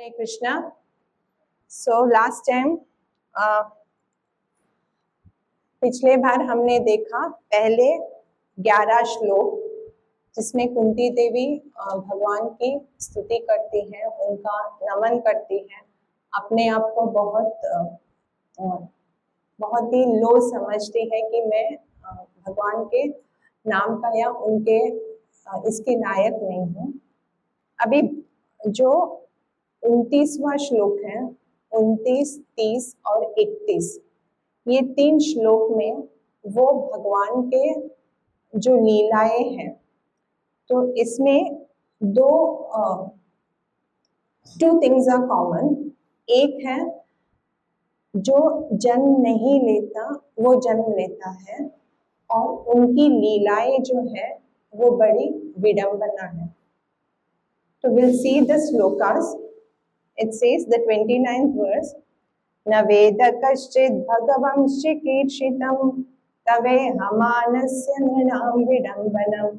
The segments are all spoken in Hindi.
हरे कृष्णा। सो लास्ट टाइम पिछले बार हमने देखा पहले 11 श्लोक जिसमें कुंती देवी भगवान की स्तुति करती है, उनका नमन करती है, अपने आप को बहुत ही लो समझती है कि मैं भगवान के नाम का या उनके इसके लायक नहीं हूँ। अभी जो 29वां श्लोक है, 29, 30 और 31, ये 3 श्लोक में वो भगवान के जो लीलाएं हैं, तो इसमें टू थिंग्स आर कॉमन। एक है जो जन्म नहीं लेता वो जन्म लेता है, और उनकी लीलाएं जो है वो बड़ी विडंबना है। So we'll see the slokas. It says the 29th verse, न वेद कश्चित् भगवं चिकीर्षितं तवे हमानस्य नृणां विडम्बनं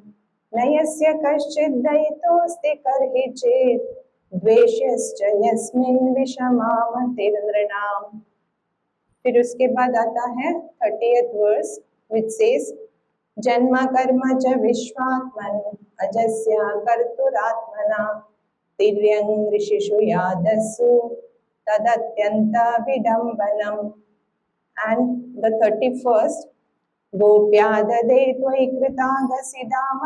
न यस्य कश्चित् दयितोऽस्ति कर्हि चेत् द्वेषश्च यस्मिन् विषमामतिर्नृणाम्। फिर उसके बाद आता है 30th verse which says जन्म कर्म च विश्वात्मन् अजस्य कर्तुरात्मना तिर्यं ऋषिषु यादस्सु तदत्यंत विडम्बनम्। And the 31st, गोप्या ददे त्वयि कृतागसिदामतावत्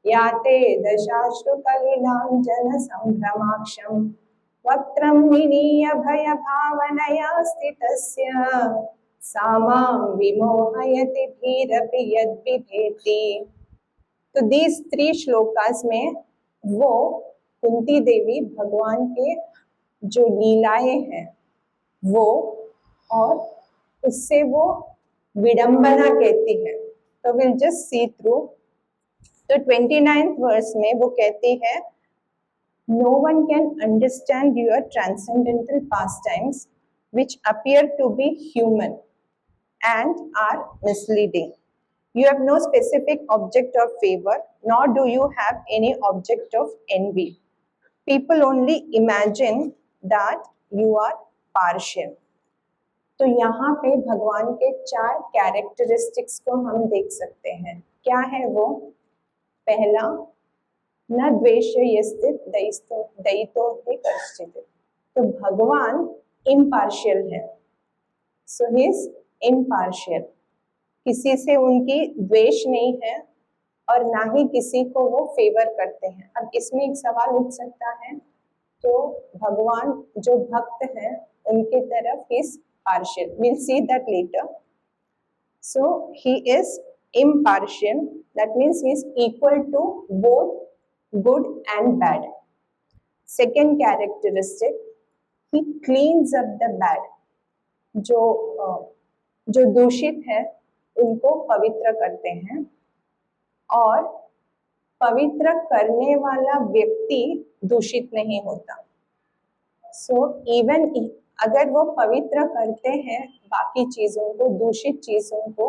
याते दशाश्रुकलिलाञ्जन सम्भ्रमाक्षम् वक्त्रं विनीय भयभावनया स्थितस्य सा मां विमोहयति धीरपि यद्विभेति। तो these 3 श्लोकास में वो कुंती देवी भगवान के जो लीलाएं हैं वो, और उससे वो विडंबना कहती है। तो विल जस्ट सी थ्रू। तो 29th वर्स में वो कहती है, No one can understand your transcendental pastimes which appear to be human and are misleading. You have no specific object of favor, nor do you have any object of envy. People only imagine that you are partial. तो यहाँ पे भगवान के 4 कैरेक्टरिस्टिक्स को हम देख सकते हैं। क्या है वो? पहला, न द्वेष यस्तित दयितो हि कश्चित्। तो भगवान इम्पार्शियल है। सो ही इज इम्पार्शियल। किसी से उनकी द्वेष नहीं है और ना ही किसी को वो फेवर करते हैं। अब इसमें एक सवाल उठ सकता है, तो भगवान जो भक्त हैं उनके तरफ is partial. We'll see that later. So he is impartial. That means he is equal to both good and bad. Second characteristic, he cleans up the bad. जो दूषित है उनको पवित्र करते हैं, और पवित्र करने वाला व्यक्ति दूषित नहीं होता। So even अगर वो पवित्र करते हैं बाकी चीजों को, दूषित चीजों को,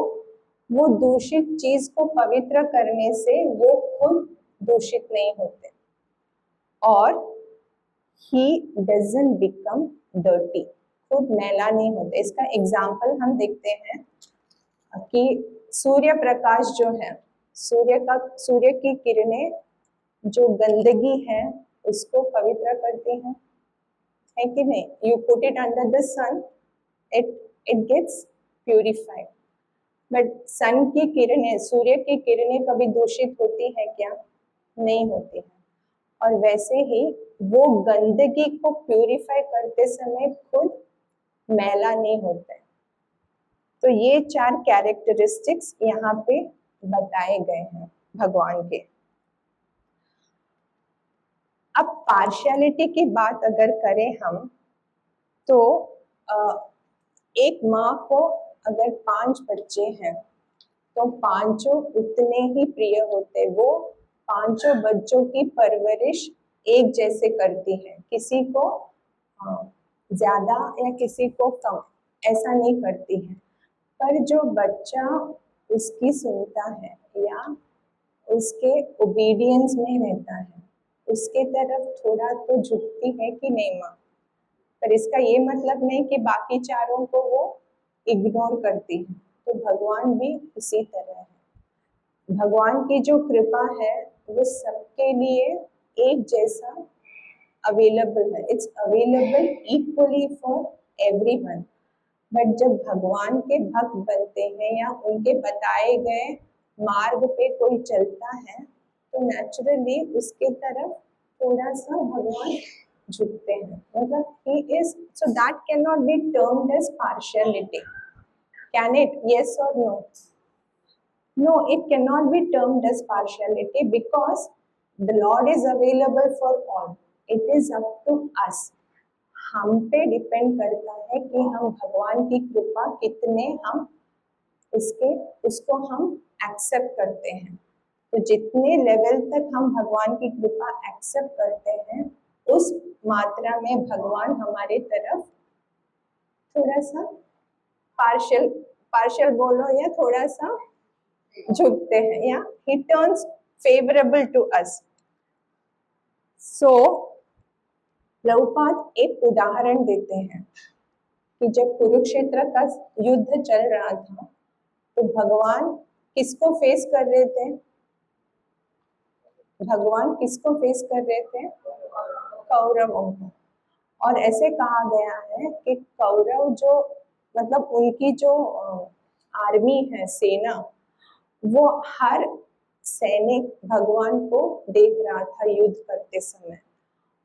वो दूषित चीज को पवित्र करने से वो खुद दूषित नहीं होते, और he doesn't become dirty, खुद मैला नहीं होते। इसका एग्जाम्पल हम देखते हैं कि सूर्य प्रकाश जो है, सूर्य की किरणें जो गंदगी है उसको पवित्र करती हैं, है कि नहीं? You put it under the sun, it gets purified. But sun की किरणें, सूर्य की किरणें कभी दूषित होती है क्या? नहीं होती है। और वैसे ही वो गंदगी को प्यूरिफाई करते समय खुद मैला नहीं होता है। तो ये 4 कैरेक्टरिस्टिक्स यहाँ पे बताए गए हैं भगवान के। अब पार्शियलिटी की बात अगर करें हम, तो एक माँ को अगर 5 बच्चे हैं तो 5 उतने ही प्रिय होते। वो 5 बच्चों की परवरिश एक जैसे करती है, किसी को ज्यादा या किसी को कम ऐसा नहीं करती है। पर जो बच्चा उसकी सुनता है या उसके ओबीडियंस में रहता है, उसके तरफ थोड़ा तो झुकती है कि नहीं माँ। पर इसका ये मतलब नहीं कि बाकी चारों को वो इग्नोर करती है। तो भगवान भी उसी तरह है। भगवान की जो कृपा है वो सबके लिए एक जैसा अवेलेबल है। It's available equally for everyone. But जब भगवान के भक्त बनते हैं या उनके बताए गए मार्ग पे कोई चलता है तो नेचुरली उसके तरफ थोड़ा सा भगवान झुकते हैं। मतलब he is, so that cannot be termed as partiality, can it? Yes or no? No, it cannot be termed as partiality because the Lord is available for all. It is up to us. हम पे डिपेंड करता है कि हम भगवान की कृपा कितने हम उसको हम एक्सेप्ट करते हैं। तो जितने लेवल तक हम भगवान की कृपा एक्सेप्ट करते हैं उस मात्रा में भगवान हमारे तरफ थोड़ा सा पार्शियल पार्शियल बोलो या थोड़ा सा झुकते हैं, या he turns favorable to us. So Prabhupada एक उदाहरण देते हैं कि जब कुरुक्षेत्र का युद्ध चल रहा था तो भगवान किसको फेस कर रहे थे? भगवान किसको फेस कर रहे थे? कौरवों को। और ऐसे कहा गया है कि कौरव जो मतलब उनकी जो आर्मी है, सेना, वो हर सैनिक भगवान को देख रहा था युद्ध करते समय।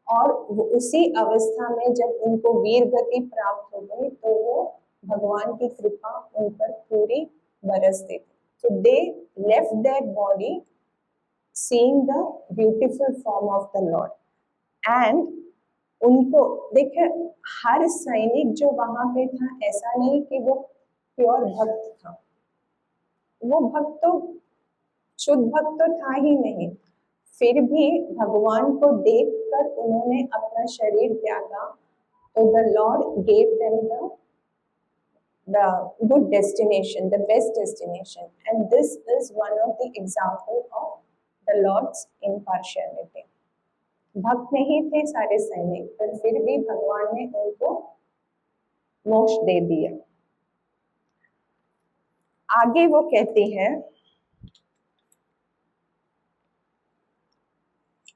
और वो उसी अवस्था में जब उनको वीर गति प्राप्त हो गई तो वो भगवान की कृपा उन पर पूरी बरसती थी। So they left their body seeing the beautiful form of the Lord. And उनको देखिए हर सैनिक जो वहां पे था ऐसा नहीं कि वो प्योर भक्त था, वो भक्त तो शुद्ध भक्त तो था ही नहीं। फिर भी भगवान को देखकर उन्होंने अपना शरीर त्यागा। तो the Lord gave them the good destination, the best destination, and this is one of the example of the Lord's impartiality. भक्त नहीं थे सारे सैनिक, पर फिर भी भगवान ने उनको मोक्ष दे दिया। आगे वो कहती है,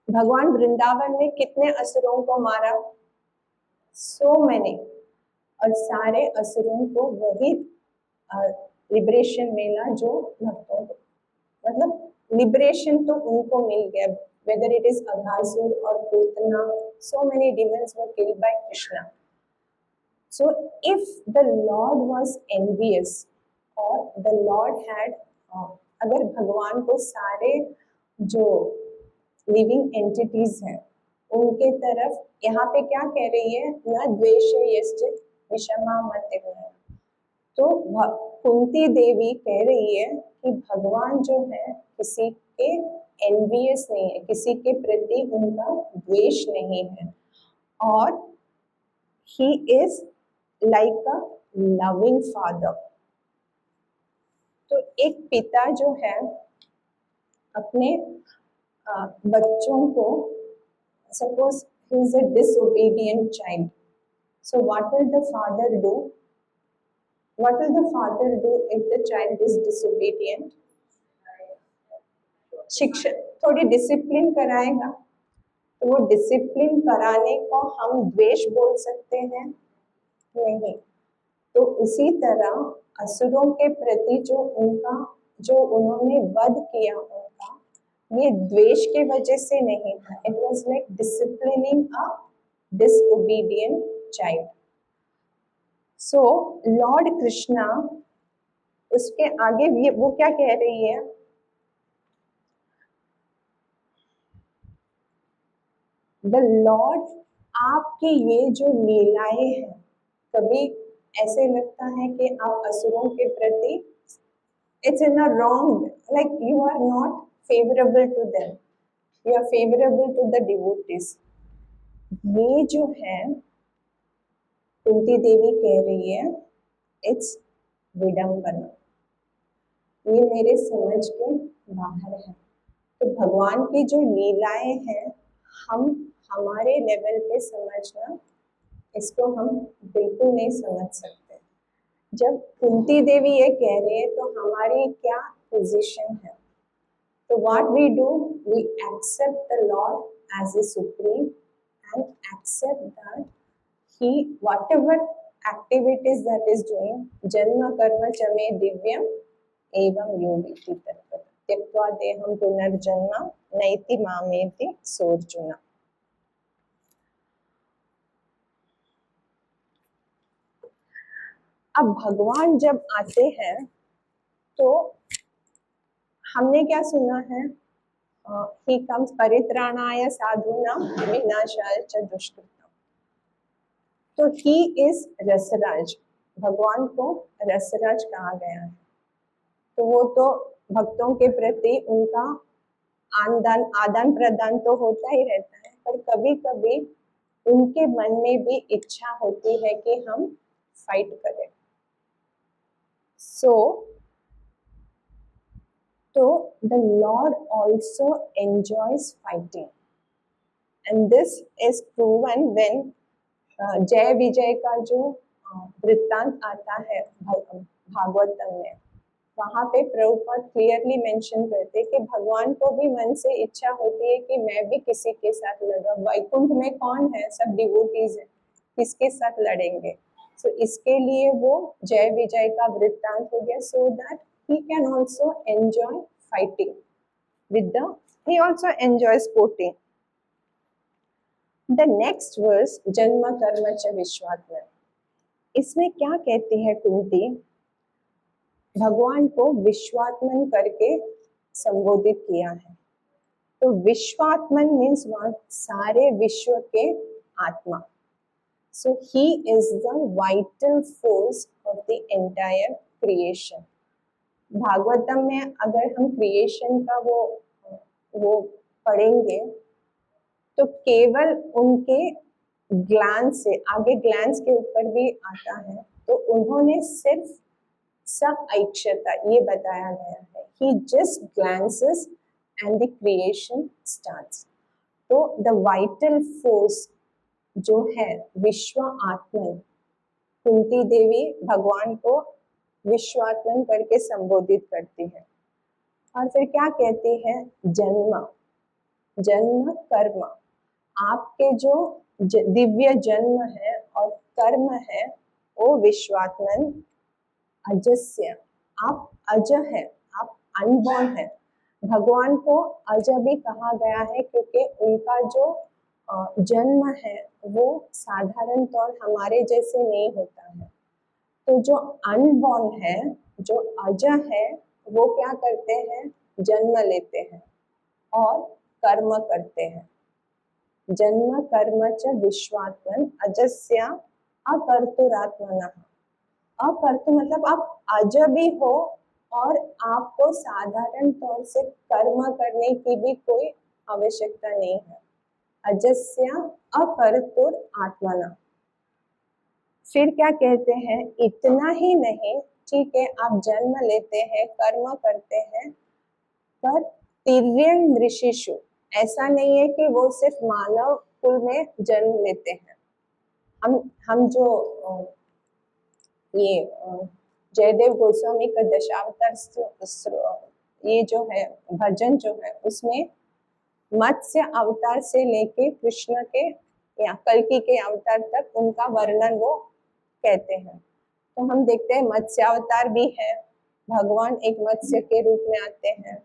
भगवान वृंदावन में कितने असुरों को मारा? So many. और सारे असुरों को वही लिबरेशन मिला जो भक्तों को, मतलब लिबरेशन तो उनको मिल गया। whether it is Aghasur or Putana, so many demons were killed by Krishna. So if the Lord was envious or the Lord had अगर भगवान को सारे जो लिविंग एंटिटीज हैं उनके तरफ, यहाँ पे क्या कह रही है? न द्वेष यश्चित विषमा मत। तो कुंती देवी कह रही है कि भगवान जो है किसी के एनवियस नहीं है, किसी के प्रति उनका द्वेष नहीं है, और he is like a loving father. तो एक पिता जो है अपने बच्चों को, suppose he is a disobedient child, so what will the father do? What will the father do if the child is disobedient? शिक्षण, थोड़ी डिसिप्लिन कराएगा। तो वो डिसिप्लिन कराने को हम द्वेष बोल सकते हैं? नहीं। तो उसी तरह असुरों के प्रति जो उन्होंने वध किया उनका, ये द्वेष के वजह से नहीं था। It was like disciplining a disobedient child. So lord Krishna उसके आगे भी वो क्या कह रही है? द लॉर्ड, आपकी ये जो लीलाएं हैं, कभी ऐसे लगता है कि आप असुरों के प्रति it's in a wrong, like you are not favourable to them, you are favourable to the devotees. ये जो है कुंती देवी कह रही है इट्स विडंबना, ये मेरे समझ के बाहर है। तो भगवान की जो लीलाएं हैं हम हमारे लेवल पे समझना, इसको हम बिल्कुल नहीं समझ सकते। जब कुंती देवी ये कह रही है तो हमारी क्या पोजीशन है? तो what we do, we accept the lord as a supreme and accept that he whatever activities that is doing जन्म कर्म च मे दिव्यम एवं योगिति तत्परः त्यक्त्वा देहं पुनर्जन्म नैति मामेति सोऽर्जुन। अब भगवान जब आते हैं तो हमने क्या सुना है? he comes परित्राणाय साधूनां विनाशाय च दुष्कृताम्। तो ही इज रसराज, भगवान को रसराज कहा गया है। तो वो तो भक्तों के प्रति उनका आदान प्रदान तो होता ही रहता है, पर कभी कभी उनके मन में भी इच्छा होती है कि हम फाइट करें। तो the Lord also enjoys fighting and this is proven when जय विजय का जो वृत्तांत आता है भागवतम में, वहां पे प्रभुपाद क्लियरली मेंशन करते कि भगवान को भी मन से इच्छा होती है कि मैं भी किसी के साथ लड़ा। वैकुंठ में कौन है? सब डिवोटीज है, किसके साथ लड़ेंगे? सो इसके लिए वो जय विजय का वृत्तांत हो गया, so that he can also enjoy fighting with the, he also enjoy sporting. The next verse जन्म कर्म च विश्वात्मन, इसमें क्या कहती है कुंती? भगवान को विश्वात्मन करके संबोधित किया है। तो विश्वात्मन मीन्स व्हाट? सारे विश्व के आत्मा। So he is the vital force of the entire creation. Bhagavatam में अगर हम क्रिएशन का वो पढ़ेंगे तो केवल उनके ग्लैंस से, आगे ग्लैंस के ऊपर भी आता है, तो उन्होंने सिर्फ सब ऐक्षता ये बताया गया है, he just glances and the creation starts। तो the vital force जो है विश्व आत्मन, कुंती देवी भगवान को विश्वात्मन करके संबोधित करती है। और फिर क्या कहती है? जन्म कर्म, आपके जो दिव्य जन्म है और कर्म है वो विश्वात्मन अजस्य, आप अज है, आप अनबॉर्न है। भगवान को अज भी कहा गया है क्योंकि उनका जो जन्म है वो साधारण तौर हमारे जैसे नहीं होता है। तो जो अनबॉर्न है, जो अज है, वो क्या करते हैं? जन्म लेते हैं और कर्म करते हैं। जन्म कर्म च विश्वात्मन अजस्या अकर्तुरात्मनः। अकर्तु मतलब आप अज भी हो और आपको साधारण तौर से कर्म करने की भी कोई आवश्यकता नहीं है। अजस्या अकर्तुर आत्मना। फिर क्या कहते हैं? इतना ही नहीं, ठीक है आप जन्म लेते हैं, कर्म करते हैं, पर तिर्यन ऋषिषु, ऐसा नहीं है कि वो सिर्फ मानव कुल में जन्म लेते हैं। हम जो ये जयदेव गोस्वामी का दशावतार ये जो है भजन जो है, उसमें मत्स्य अवतार से लेके कृष्ण के या कल्कि के अवतार तक उनका वर्णन वो कहते हैं। तो हम देखते हैं मत्स्य अवतार भी है, भगवान एक मत्स्य के रूप में आते हैं,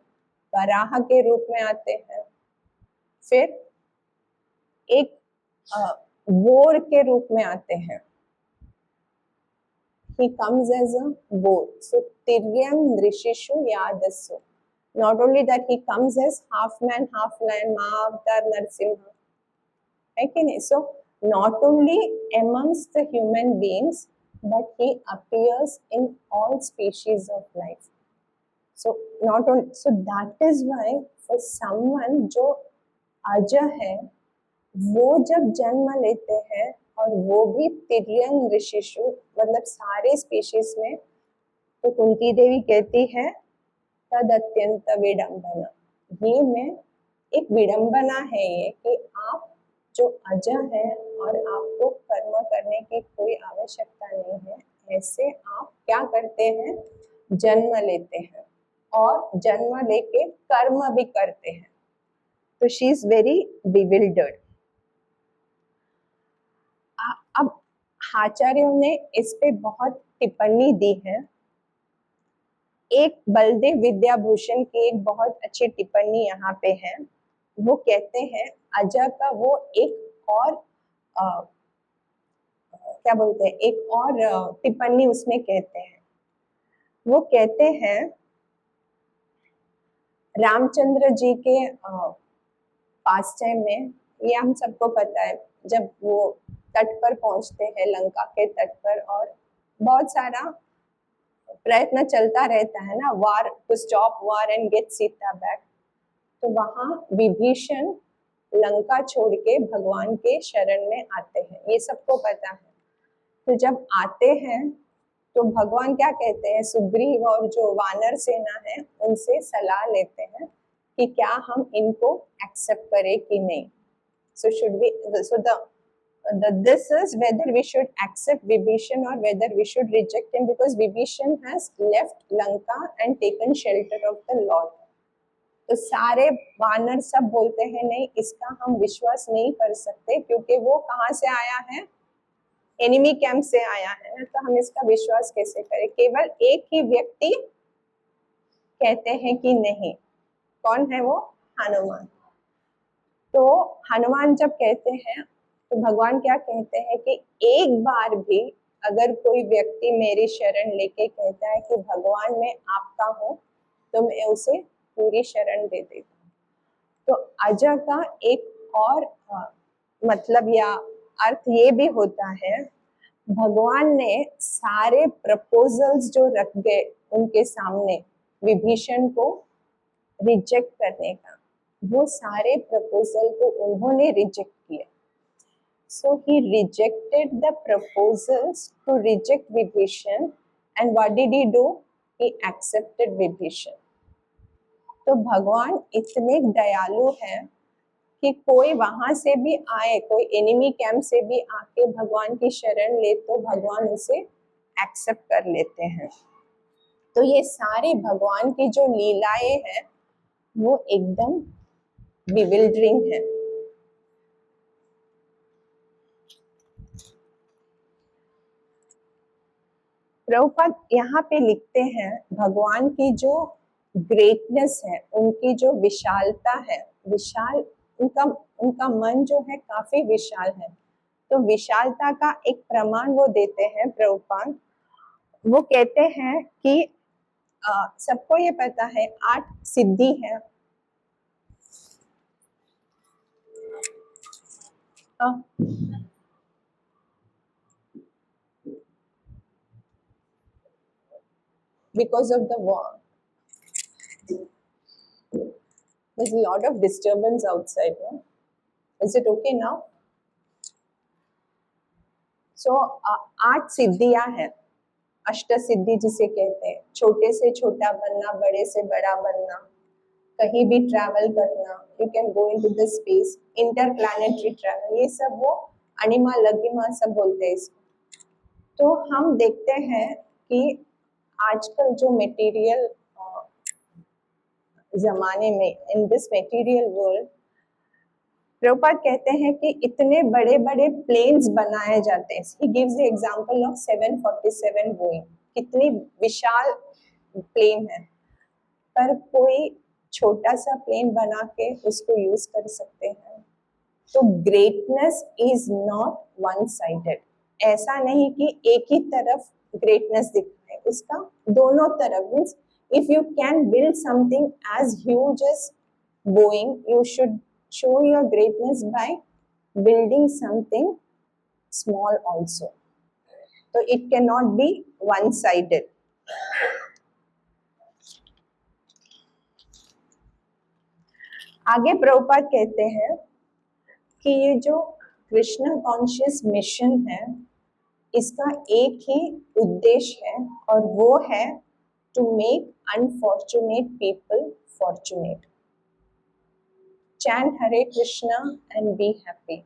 वराह के रूप में आते हैं, फिर एक बोर के रूप में आते हैं। He comes as a boar. So Tiryam Drishishu Yadasu. Not only that, he comes as half man, half lion, Mahavatar Narsimha. है कि नहीं? So not only amongst the human beings, but he appears in all species of life. So not only, so that is why for someone जो अज है, वो जब जन्म लेते हैं और वो भी तिर्यन ऋषिषु मतलब सारे स्पीशीज में, तो कुंती देवी कहती है तद अत्यंत विडंबना, ये मैं एक विडंबना है ये कि आप जो अजय है और आपको कर्म करने की कोई आवश्यकता नहीं है, ऐसे आप क्या करते हैं, जन्म लेते हैं और जन्म लेके कर्म भी करते हैं। तो शी इज वेरी बिविल्डर्ड। अब आचार्यों ने इस पे बहुत टिप्पणी दी है। एक बलदेव विद्याभूषण की एक बहुत अच्छी टिप्पणी यहाँ पे है। वो कहते हैं अजा का वो एक और क्या बोलते हैं, एक और टिप्पणी उसमें कहते हैं। वो कहते हैं रामचंद्र जी के पास टाइम में, ये हम सबको पता है, जब वो तट पर पहुंचते हैं, लंका के तट पर, और बहुत सारा प्रयत्न चलता रहता है ना, war to stop war and get Sita back. तो वहां विभीषण लंका छोड़ के भगवान के शरण में आते हैं, ये सबको पता है। तो जब आते हैं तो भगवान क्या कहते हैं, सुग्रीव और जो वानर सेना है उनसे सलाह लेते हैं कि क्या हम इनको एक्सेप्ट करें कि नहीं। So should we, so this is whether we should accept Vibhishan or whether we should reject him, because Vibhishan has left Lanka and taken shelter of the Lord. तो सारे वानर सब बोलते हैं नहीं, इसका हम विश्वास नहीं कर सकते, क्योंकि वो कहाँ से आया है, एनिमी कैंप से आया है, तो हम इसका विश्वास कैसे करें। केवल एक ही व्यक्ति कहते हैं कि नहीं, कौन है वो, हनुमान। तो हनुमान जब कहते हैं तो भगवान क्या कहते हैं कि एक बार भी अगर कोई व्यक्ति मेरी शरण लेके कहता है कि भगवान मैं आपका हूँ, तो मैं उसे पूरी शरण दे देता हूँ। तो अजय का एक और मतलब या अर्थ ये भी होता है, भगवान ने सारे प्रपोजल्स जो रख गए उनके सामने विभीषण को रिजेक्ट करने का, वो सारे प्रपोजल को उन्होंने रिजेक्ट किया। So he rejected the proposals to reject Vibhishan, and what did he do? He accepted Vibhishan. तो भगवान इतने दयालु हैं कि कोई वहां से भी आए, कोई एनिमी कैंप से भी आके भगवान की शरण ले तो भगवान उसे एक्सेप्ट कर लेते हैं। तो ये सारे भगवान की जो लीलाएं हैं वो एकदम बिविल्डरिंग है। प्रभुपाद यहाँ पे लिखते हैं भगवान की जो ग्रेटनेस है, उनकी जो विशालता है, विशाल उनका मन जो है काफी विशाल है। तो विशालता का एक प्रमाण वो देते हैं प्रभुपाद। वो कहते हैं कि सबको ये पता है 8 सिद्धि है। Because of the war, there's a lot of disturbance outside, no? Is it okay now? So 8 सिद्धियां हैं, अष्ट सिद्धि जिसे कहते हैं। छोटे से छोटा बनना, बड़े से बड़ा बनना, कहीं भी ट्रैवल करना, you can go into the space, interplanetary travel, ये सब वो अनिमा लगिमा सब बोलते हैं इसको। तो हम देखते हैं कि आजकल जो मटेरियल जमाने में, in this material world, Prabhupada कहते हैं कि इतने बड़े बड़े प्लेन्स बनाए जाते हैं। He gives the example of 747 Boeing, कितनी विशाल प्लेन है, पर कोई छोटा सा प्लेन बना के उसको यूज कर सकते हैं। तो greatness is not one sided, ऐसा नहीं कि एक ही तरफ ग्रेटनेस दिखता है, उसका दोनों तरफ। Means if you can build something as huge as Boeing, you should show your greatness by building something small also. So it cannot be one sided. आगे प्रभुपाद कहते हैं कि ये जो कृष्ण कॉन्शियस मिशन है, इसका एक ही उद्देश्य है, और वो है to make unfortunate people fortunate. Chant Hare Krishna and be happy,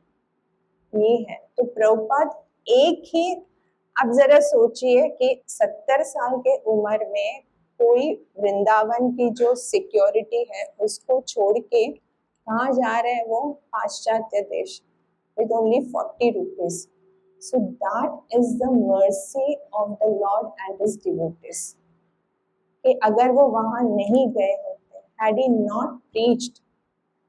ये है। तो प्रभुपाद एक ही, अब जरा सोचिए कि 70 साल के उम्र में कोई वृंदावन की जो सिक्योरिटी है उसको छोड़ के कहाँ जा रहे हैं, वो पाश्चात्य देश, with only 40 rupees. So that is the mercy of the Lord and his devotees. कि अगर वो वहां नहीं गए होते, had he not preached,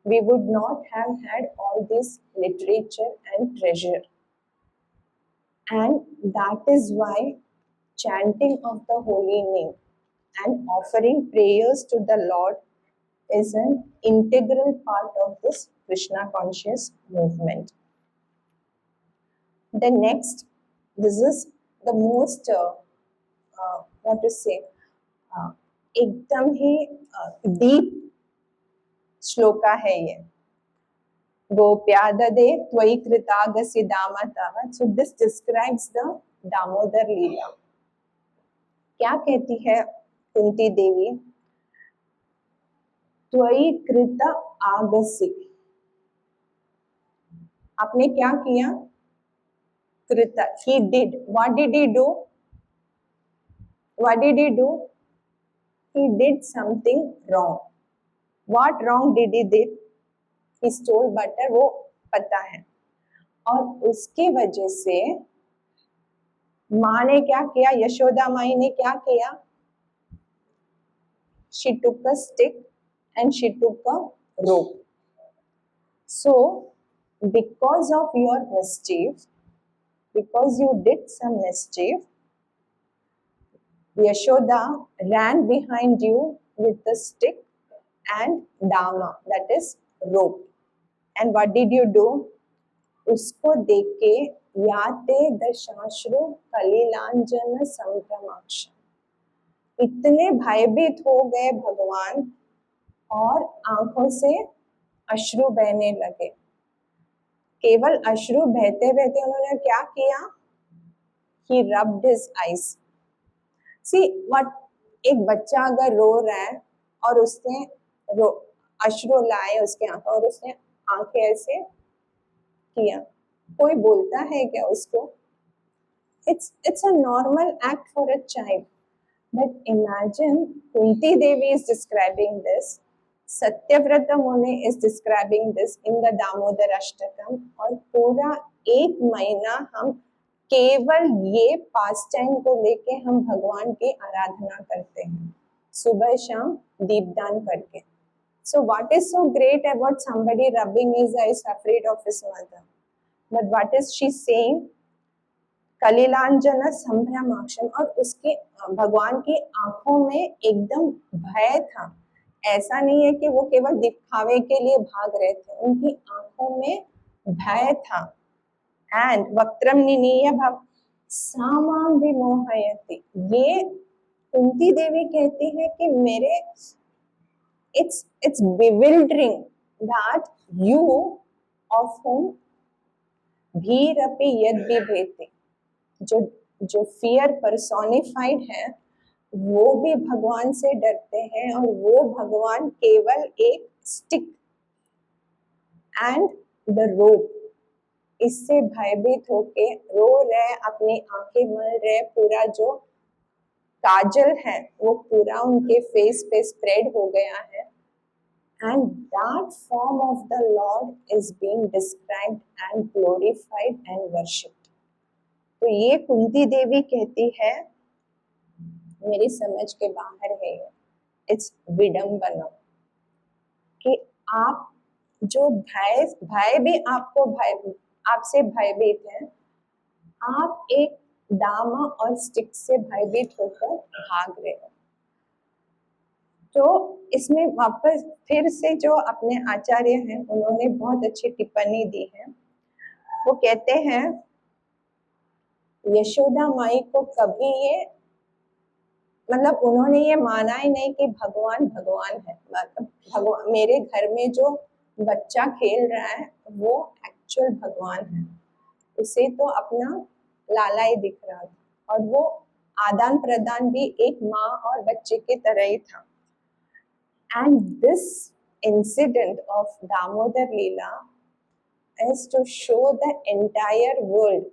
we would not have had all this literature and treasure. And that is why chanting of the holy name and offering prayers to the Lord is an integral part of this Krishna conscious movement. The next, this is the most what to say, एकदम ही deep श्लोका है ये। गोप्या ददे त्वयि कृतागसि दामतावत्। So this describes the Damodar लीला। क्या कहती है कुंती देवी? त्वयि कृत आगसि, आपने क्या किया? कृत, he did. What did he do? What did he do? He did something wrong. What wrong did he did? He stole butter, वो पता है। और उसके वजह से माँ ने क्या किया, यशोदा माई ने क्या किया? She took a stick and she took a rope. So because of your mischief, because you did some mischief, Yashoda ran behind you with the stick and dama, that is rope. And what did you do? उसको देख के याते दशाश्रु कलिलांजन संभ्रमाक्ष, इतने भयभीत हो गए भगवान और आंखों से अश्रु बहने लगे। केवल अश्रु बहते बहते उन्होंने क्या किया? He rubbed his eyes. See what, एक बच्चा अगर रो रहा है और उसने अश्रु लाए उसके आंखों और उसने आंखें ऐसे किया, कोई बोलता है क्या उसको? It's a normal act for a child. But imagine Kunti Devi is describing this, Satyavrata Muni is describing this in the Damodar Ashtakam, और पूरा एक महीना हम केवल ये पास टाइम को लेके हम भगवान की आराधना करते हैं, सुबह शाम दीपदान करके। So what is so great about somebody rubbing his eyes afraid of his mother? But what is she saying? कलिलांजन संभ्रमाक्षम, और उसके भगवान की आंखों में एकदम भय था। ऐसा नहीं है कि वो केवल दिखावे के लिए भाग रहे थे, उनकी आंखों में भय था। एंड वक्त्रम निनीय भाव सामाम विमोहयति, ये कुंती देवी कहती है कि मेरे it's bewildering that you of whom भीरपि यद बिभेति, जो फियर पर्सोनिफाइड है वो भी भगवान से डरते हैं, और वो भगवान केवल एक स्टिक एंड द रोप, इससे भयभीत होके रो रहे, अपनी आंखें मल रहे, पूरा जो काजल है वो पूरा उनके फेस पे स्प्रेड हो गया है। And that form of the lord is being described and glorified and worshipped. तो ये कुंती देवी कहती है, मेरी समझ के बाहर है ये, इट्स विडंबना कि आप जो भय भी आपको आपसे भयभीत है, आप एक दामा और स्टिक से भयभीत होकर भाग रहे हो। तो इसमें वापस फिर से जो अपने आचार्य हैं उन्होंने बहुत अच्छी टिप्पणी दी है। वो कहते हैं यशोदा माई को कभी ये, मतलब उन्होंने ये माना ही नहीं कि भगवान भगवान है, मतलब भगवान मेरे घर में जो बच्चा खेल रहा है वो एक्चुअल भगवान है, उसे तो अपना लाला ही दिख रहा था, और वो आदान प्रदान भी एक माँ और बच्चे के तरह ही था। And this incident of Damodar Leela is to show the entire world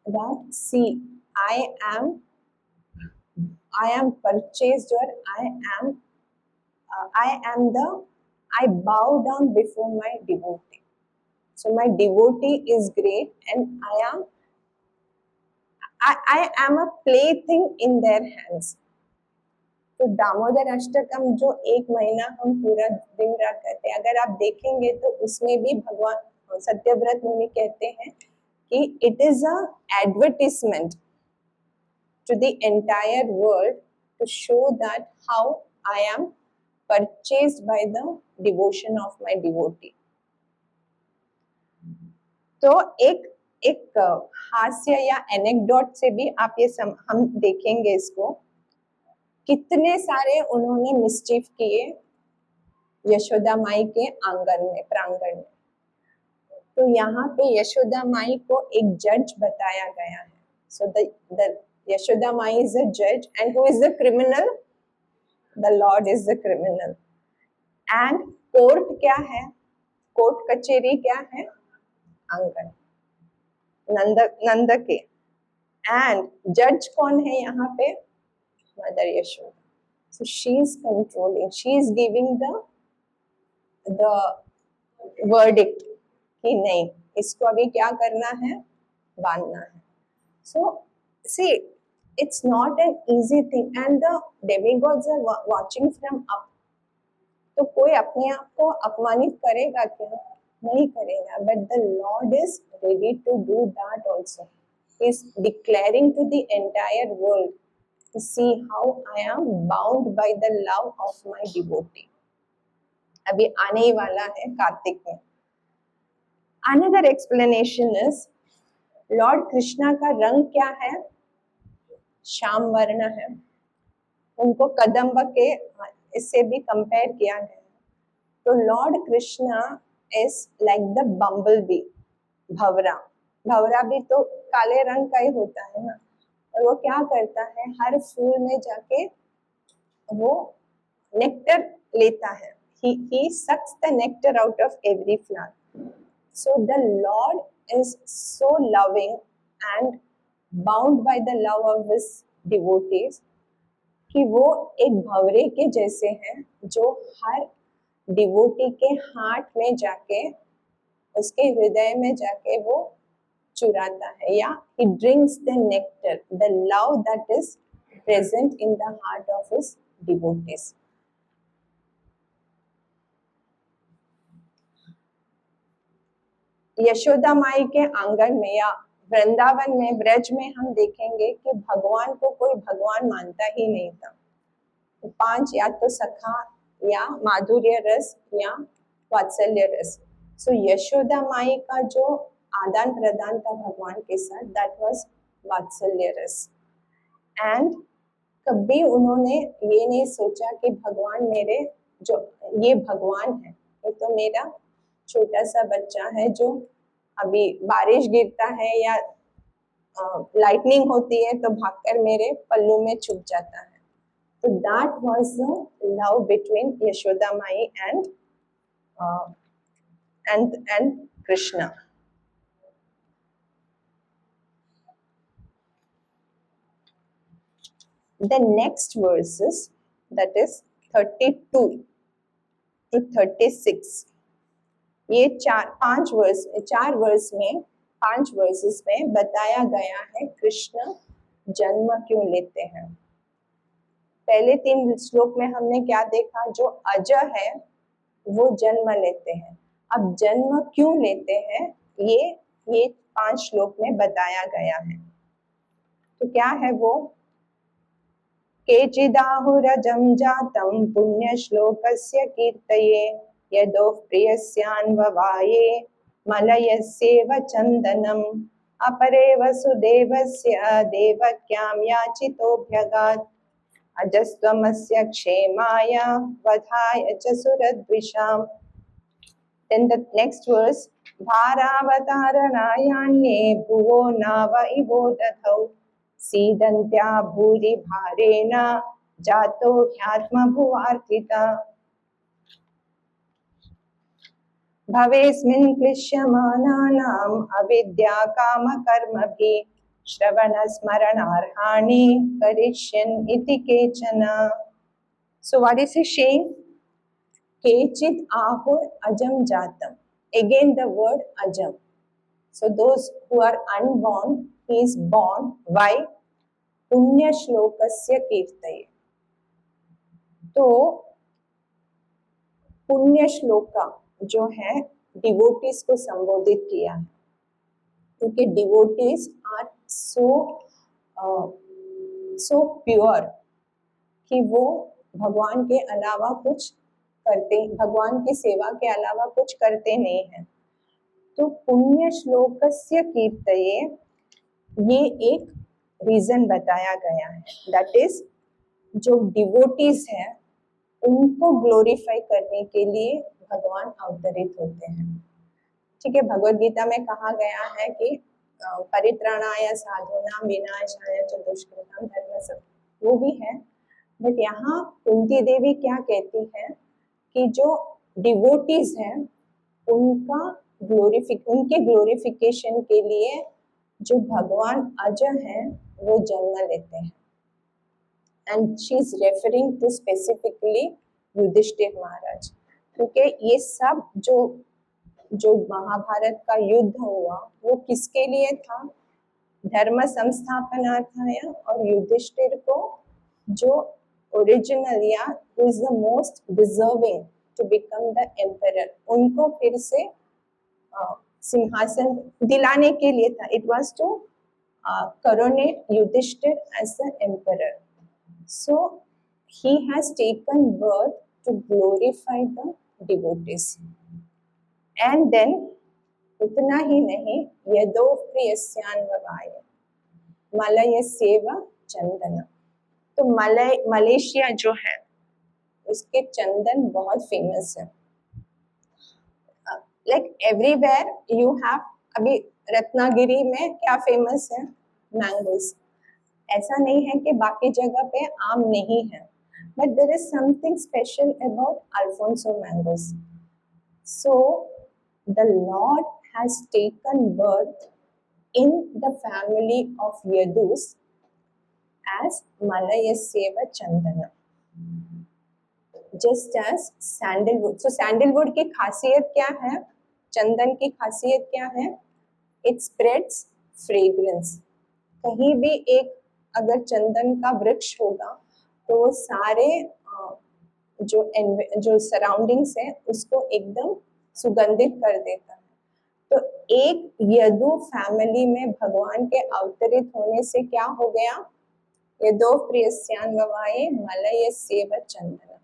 that see, I am purchased, or I bow down before my devotee. So my devotee is great, and I am a plaything in their hands. तो दामोदर अष्टकम जो 1 महीना हम पूरा दिन रात करते हैं, अगर आप देखेंगे तो उसमें भी भगवान सत्यव्रत मुनि कहते हैं कि it is a advertisement to the entire world to show that how I am purchased by the devotion of my devotee. तो एक हास्य या एनेक्डोट से भी आप ये हम देखेंगे इसको. कितने सारे उन्होंने मिस्चीफ किए यशोदा माई के आंगन में, प्रांगण में. तो यहाँ पे यशोदा माई को एक जज बताया गया है. So the Yashoda Mai is a जज, and who is the criminal? The lord is the criminal. And court क्या है? कोर्ट कचेरी क्या है? आंगन, नंद के. एंड जज कौन है यहाँ पे? Mother Yashoda. So she is controlling. She is giving the verdict कि नहीं, इसको अभी क्या करना है? बांधना है. So see, it's not an easy thing, and the demigods are watching from up. तो कोई अपने आप को अपमानित करेगा क्या? नहीं करेगा. But the Lord is ready to do that also. He is declaring to the entire world to see how I am bound by the love of my devotee. अभी आने ही वाला है कार्तिक में. Another explanation is Lord Krishna का रंग क्या है? श्याम वर्ण है. उनको कदम्ब के इससे भी कंपेयर किया गया. तो Lord Krishna is like the bumble B, भवरा. भवरा भी तो काले रंग का ही होता है ना. और वो क्या करता है? हर फूल में जाके वो नेक्टर लेता है. He sucks the nectar out of every flower. So the Lord is so loving and bound by the love of his devotees कि वो एक भंवरे के जैसे हैं जो हर डिवोटी के हार्ट में जाके, उसके हृदय में जाके वो चुराता है, या he drinks the nectar, the love that is present in the heart of his devotees. Yashoda माई के आंगन में या वृंदावन में, ब्रज में हम देखेंगे कि भगवान को कोई भगवान मानता ही नहीं था. 5 या तो सखा, या माधुर्य रस, या वात्सल्य रस. सो यशोदा माई का जो आदान प्रदान था भगवान के साथ, दैट वाज वात्सल्य रस. एंड कभी उन्होंने ये नहीं सोचा कि भगवान मेरे, जो ये भगवान है, ये तो मेरा छोटा सा बच्चा है जो अभी बारिश गिरता है या लाइटनिंग होती है तो भागकर मेरे पल्लू में छुप जाता है. तो that was the love between Yashoda my and Krishna. The next verses, that is 32 to 36, ये 4 वर्स में 5 वर्सेस में बताया गया है कृष्ण जन्म क्यों लेते हैं. पहले 3 श्लोक में हमने क्या देखा? जो अज है वो जन्म लेते हैं. अब जन्म क्यों लेते हैं ये 5 श्लोक में बताया गया है. तो क्या है वो? केचिदाहुरजं जातं पुण्यश्लोकस्य कीर्तये यदोः प्रियस्यान्ववाये मलयस्येव चन्दनम् अपरे वसुदेवस्य देवक्यां याचितोऽभ्यगात् अजस्त्वमस्य क्षेमाय वधाय च सुरद्विषाम्. Then the next verse, धारावतारणायान्ये भुवो नाव इवो दधौ सीदन्त्या भूरि भारेण जातो ह्यात्मभुवार्थिता. भवेस्मिन् क्लिश्यमानानाम् अविद्या कामकर्मभिः श्रवणस्मरणार्हाणि करिष्यन् इति केचन. So what is he saying? Kechit ahur ajam jatam. Again the word ajam. So those who are unborn, he is born by पुण्य श्लोकस्य कीर्तये. तो पुण्य श्लोका जो है डिवोटीज को संबोधित किया है, क्योंकि डिवोटीज आर सो प्योर कि वो भगवान के अलावा कुछ करते, भगवान की सेवा के अलावा कुछ करते नहीं हैं. तो पुण्य श्लोकस्य कीर्तये ये एक रीजन बताया गया है. दैट इज जो डिवोटीज हैं उनको ग्लोरीफाई करने के लिए भगवान अवतरित होते हैं. ठीक है, भगवद गीता में कहा गया है कि परित्राणाय साधूनां विनाशाय च दुष्कृतां धर्म, वो भी है. बट यहाँ कुंती देवी क्या कहती है कि जो डिवोटीज हैं उनका उनके ग्लोरिफिकेशन के लिए जो भगवान अज हैं वो जन्म लेते हैं. And she is referring to specifically Yudhishthira Maharaj, क्योंकि ये सब जो महाभारत का युद्ध हुआ वो किसके लिए था? धर्म संस्थापनार्थाय. और युधिष्ठिर को जो ओरिजिनल या who is the most deserving to become the emperor, उनको फिर से सिंहासन दिलाने के लिए था. It was to coronate Yudhishthir as the emperor. So he has taken birth to glorify the devotees. And then उतना ही नहीं, यदो प्रियस्यान्ववाय मलयस्येव चंदन. तो मलेशिया जो है उसके चंदन बहुत फेमस है. लाइक एवरीवेयर यू हैव, अभी रत्नागिरी में क्या फेमस है? मैंगोस. ऐसा नहीं है कि बाकी जगह पे आम नहीं है, but there is something special about Alphonso mangoes. So the lord has taken birth in the family of Yadus as मलयस्येव चंदन, just as sandalwood. So sandalwood की खासियत क्या है? चंदन की खासियत क्या है? It spreads fragrance. कहीं भी एक अगर चंदन का वृक्ष होगा तो वो सारे जो सराउंडिंग्स है उसको एकदम सुगंधित कर देता है. तो एक यदु फैमिली में भगवान के अवतरित होने से क्या हो गया? यदो प्रियस्यान्ववाये मलयस्येव चंदन.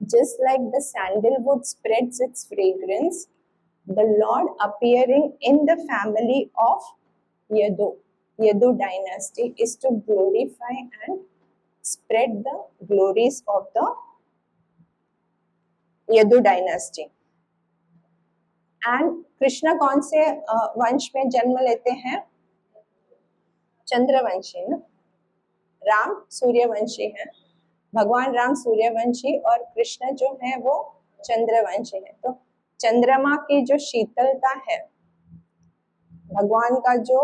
Just like the sandalwood spreads its fragrance, the Lord appearing in the family of Yadu dynasty is to glorify and spread the glories of the Yadu dynasty. And Krishna कौन से वंश में जन्म लेते हैं? चंद्रवंशी ना. राम सूर्यवंशी है, भगवान राम सूर्यवंशी और कृष्ण जो है वो चंद्रवंशी है. तो चंद्रमा की जो शीतलता है, भगवान का जो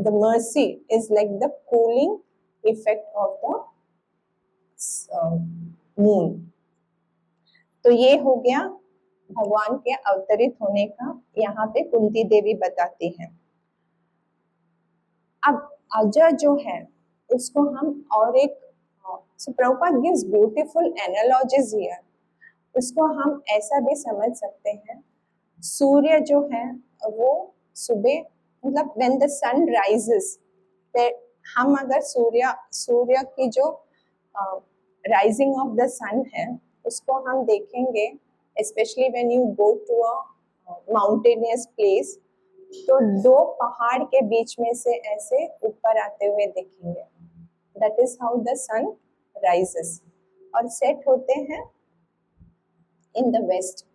the mercy is like the cooling effect of the moon. तो ये हो गया भगवान के अवतरित होने का, यहाँ पे कुंती देवी बताती हैं. अब अज जो है उसको हम और एक, so Prabhupada gives beautiful analogies here. उसको हम ऐसा भी समझ सकते हैं, सूर्य जो है वो सुबह, मतलब when the sun rises, हम अगर सूर्य की जो rising of the sun है उसको हम देखेंगे, especially when you go to a mountainous place, तो दो पहाड़ के बीच में से ऐसे ऊपर आते हुए देखेंगे. That is how the sun rises. और set होते हैं in the west.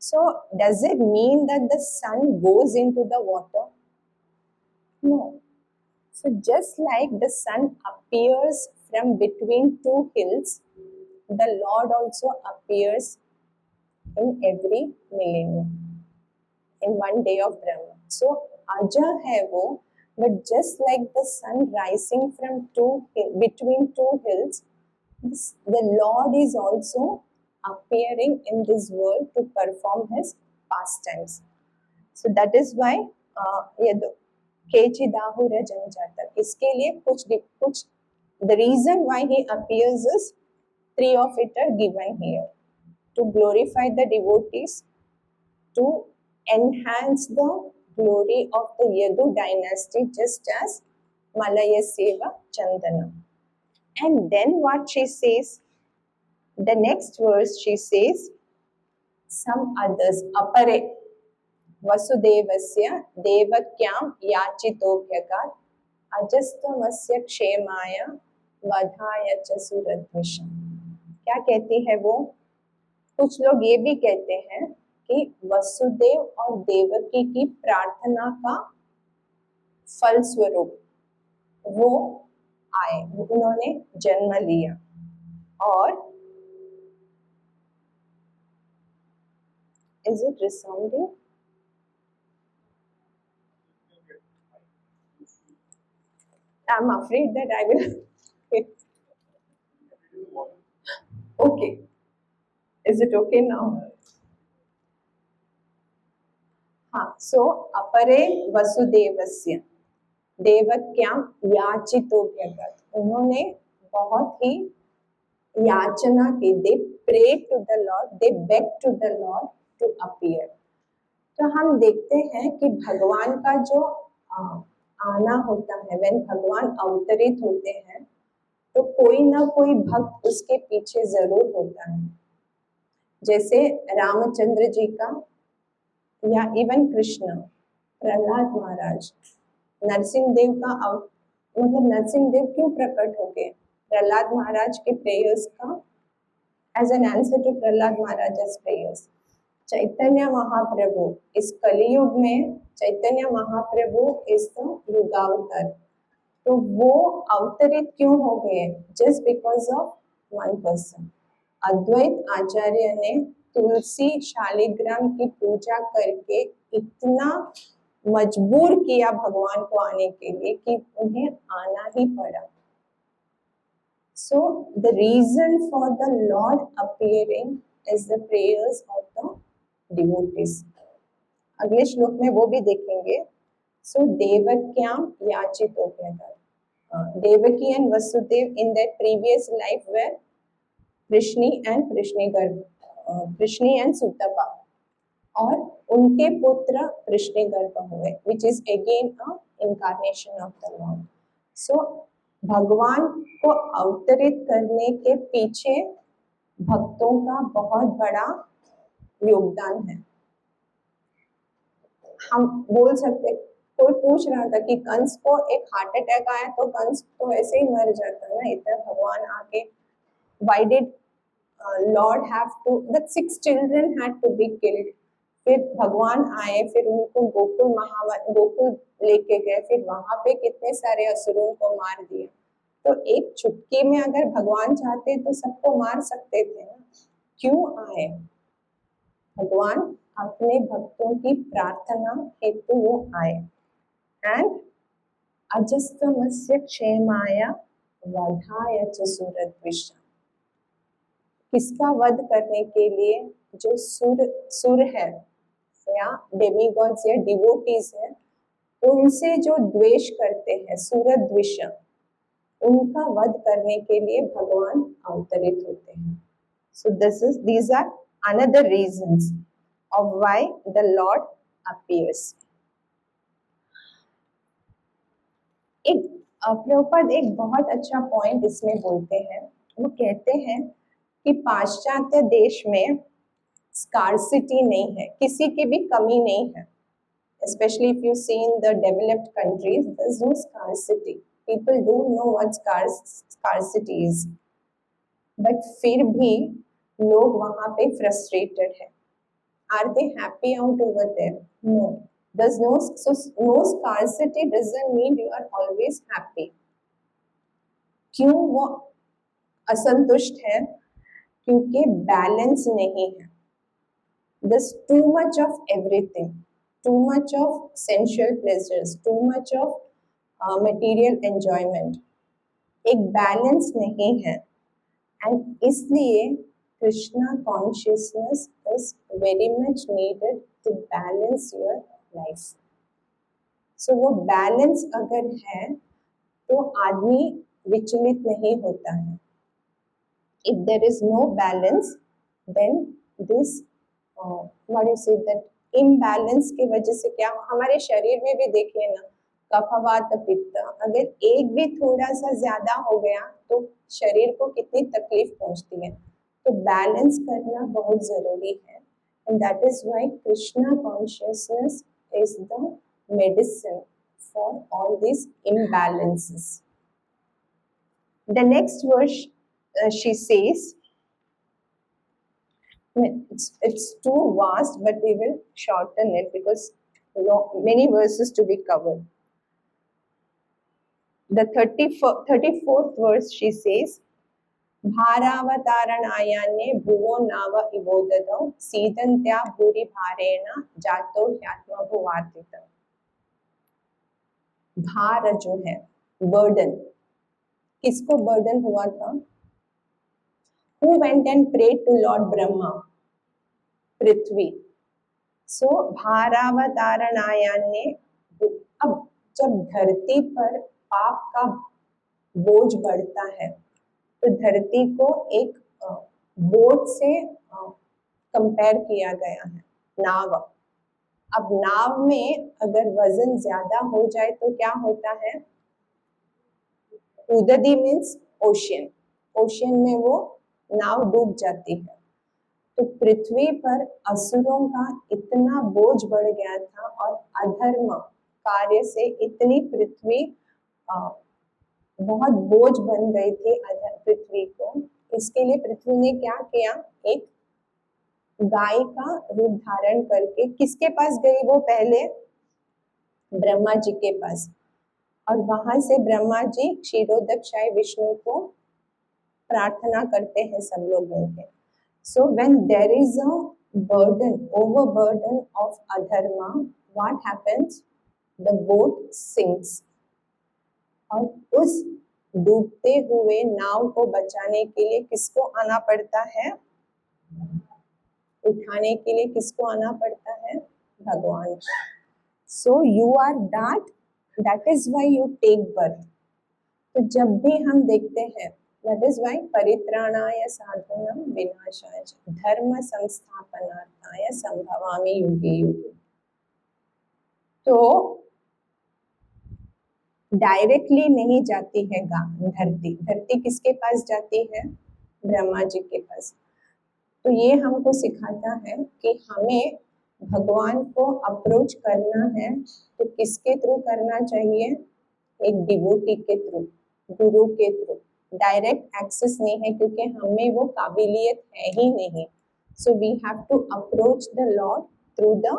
So does it mean that the sun goes into the water? No. So just like the sun appears from between two hills, the Lord also appears in every millennium, in one day of Brahma. So Aja hai wo, but just like the sun rising from between two hills, the Lord is also appearing in this world to perform his pastimes. So that is why ये दो केचिदाहु रजन जाता, इसके लिए कुछ the reason why he appears is three of it are given here: to glorify the devotees, to enhance the glory of the Yadu dynasty, just as Malaya Seva Chandana. And then what she says, the next verse she says, some others, apare वसुदेवस्य देवक्यां याचितोऽभ्यगात् अजस्त्वमस्य क्षेमाय वधाय च सुरद्विषम्. क्या कहती है वो? कुछ लोग ये भी कहते हैं कि वसुदेव और देवकी की प्रार्थना का फल स्वरूप वो आए, उन्होंने जन्म लिया. और is it resounding? I'm afraid that I will. Okay. Is it okay now? हाँ. So अपरे वसुदेवस्य देवक्यां याचितोऽभ्यगात्, उन्होंने बहुत ही याचना की. They prayed to the Lord, they begged to the Lord to appear. तो हम देखते हैं कि भगवान का जो आना होता है, when भगवान अवतरित होते हैं, तो कोई ना कोई भक्त उसके पीछे जरूर होता है. जैसे रामचंद्र जी का, या इवन कृष्ण, प्रहलाद महाराज, नरसिंह देव का मतलब नरसिंह देव क्यों प्रकट हो गए? प्रहलाद महाराज के प्रेयर्स का, as an answer to Prahlad Maharaj prayers. Chaitanya Mahaprabhu इस कलियुग में, चैतन्य महाप्रभु इस युगावतार, तो वो अवतरित क्यों हो गए? Just because of one person. Advaita Acharya ने तुलसी शालिग्राम की पूजा करके इतना मजबूर किया भगवान को आने के लिए कि उन्हें आना ही पड़ा. So the reason for the Lord appearing is the prayers of the devotees. अगले श्लोक में वो भी देखेंगे. So देवक्याम याचितोऽभ्यगात्, Devaki and Vasudev in their previous life were Prishni and Prishni and Sutapa, और उनके पुत्र कृष्णगर्भ हुए, which is again a incarnation of the Lord. So भगवान को अवतरित करने के पीछे भक्तों का बहुत बड़ा योगदान है. हम बोल सकते, कोई पूछ रहा था कि कंस को एक हार्ट अटैक आया तो कंस तो ऐसे ही मर जाता ना, इतना भगवान आके, why did Lord have to, that 6 children had to be killed. फिर भगवान आए, फिर उनको गोकुल लेके गए, फिर वहां पे कितने सारे असुरों को मार दिए. तो एक चुटकी में अगर भगवान चाहते तो सबको मार सकते थे ना, क्यों आए? भगवान अपने भक्तों की प्रार्थना हेतु वो आए. एंड अजस्त्वमस्य क्षेमाय वधाय च सुरद्विषम्, किसका वध करने के लिए? जो सुर है या डेमीगॉड्स या डिवोटीज है, उनसे जो द्वेष करते हैं, सुरद्विषम्, उनका वध करने के लिए भगवान अवतरित होते हैं. So these are another reasons of why the Lord appears. एक प्रभुपाद एक बहुत अच्छा पॉइंट इसमें बोलते हैं. वो कहते हैं कि पाश्चात्य देश में स्कार्सिटी नहीं है, किसी की भी कमी नहीं है. Especially if you see in the developed countries, there's no scarcity. People don't know what scarcity is. But फिर भी लोग वहाँ पे frustrated है. Are they happy out over there? No. There's no scarcity doesn't mean you are always happy. क्यों वो असंतुष्ट है? क्योंकि बैलेंस नहीं है. There's too much of everything, too much of sensual pleasures, too much of material enjoyment. एक बैलेंस नहीं है, एंड इसलिए Krishna consciousness is very much needed to balance your life. So वो बैलेंस अगर है तो आदमी विचलित नहीं होता है. If there is no balance, then this what you say that imbalance की वजह से क्या हमारे शरीर में भी देखिए ना, कफवात पित्त अगर एक भी थोड़ा सा ज्यादा हो गया तो शरीर को कितनी तकलीफ पहुंचती है. तो बैलेंस करना बहुत जरूरी है, and that is why Krishna consciousness is the medicine for all this imbalances. The next verse she says, it's too vast, but we will shorten it because many verses to be covered. The 34th verse she says, भारावतारणायान्ये भुवो नाव इवोदतो सीदन्त्या भूरि भारेण जातो ह्यात्मभुवार्थितः. भार जो है, बर्डन, किसको बर्डन हुआ था? Who went and prayed to Lord Brahma? पृथ्वी. सो भारावतारणायान्ये, अब जब धरती पर पाप का बोझ बढ़ता है तो धरती को एक बोट से कंपेयर किया गया है, नाव. अब नाव में अगर वजन ज्यादा हो जाए तो क्या होता है? उददी मीन्स ओशियन, ओशियन में वो नाव डूब जाती है. तो पृथ्वी पर असुरों का इतना बोझ बढ़ गया था और अधर्म कार्य से इतनी पृथ्वी बहुत बोझ बन गई थी पृथ्वी को. इसके लिए पृथ्वी ने क्या किया? एक गाय का रूप धारण करके किसके पास गई वो? पहले ब्रह्मा जी के पास, और वहां से ब्रह्मा जी क्षीरोदक्षाय विष्णु को प्रार्थना करते हैं सब लोग मिलकर. So when there is a burden, overburden of adharma, what happens? The boat sinks. और उस डूबते हुए नाव को बचाने के लिए किसको आना पड़ता है? उठाने के लिए किसको आना पड़ता है? भगवान को. So you are that is why you take birth. तो जब भी हम देखते हैं, दैट इज व्हाई परित्राणाय साधूनां विनाशाय धर्म संस्थापनार्थाय संभवामि युगे युगे. तो डायरेक्टली नहीं जाती है धरती. धरती किसके पास जाती है? ब्रह्मा जी के पास. तो ये हमको सिखाता है कि हमें भगवान को अप्रोच करना है तो किसके थ्रू करना चाहिए? एक डिवोटी के थ्रू, गुरु के थ्रू. डायरेक्ट एक्सेस नहीं है क्योंकि हमें वो काबिलियत है ही नहीं. So we have to approach the lord through the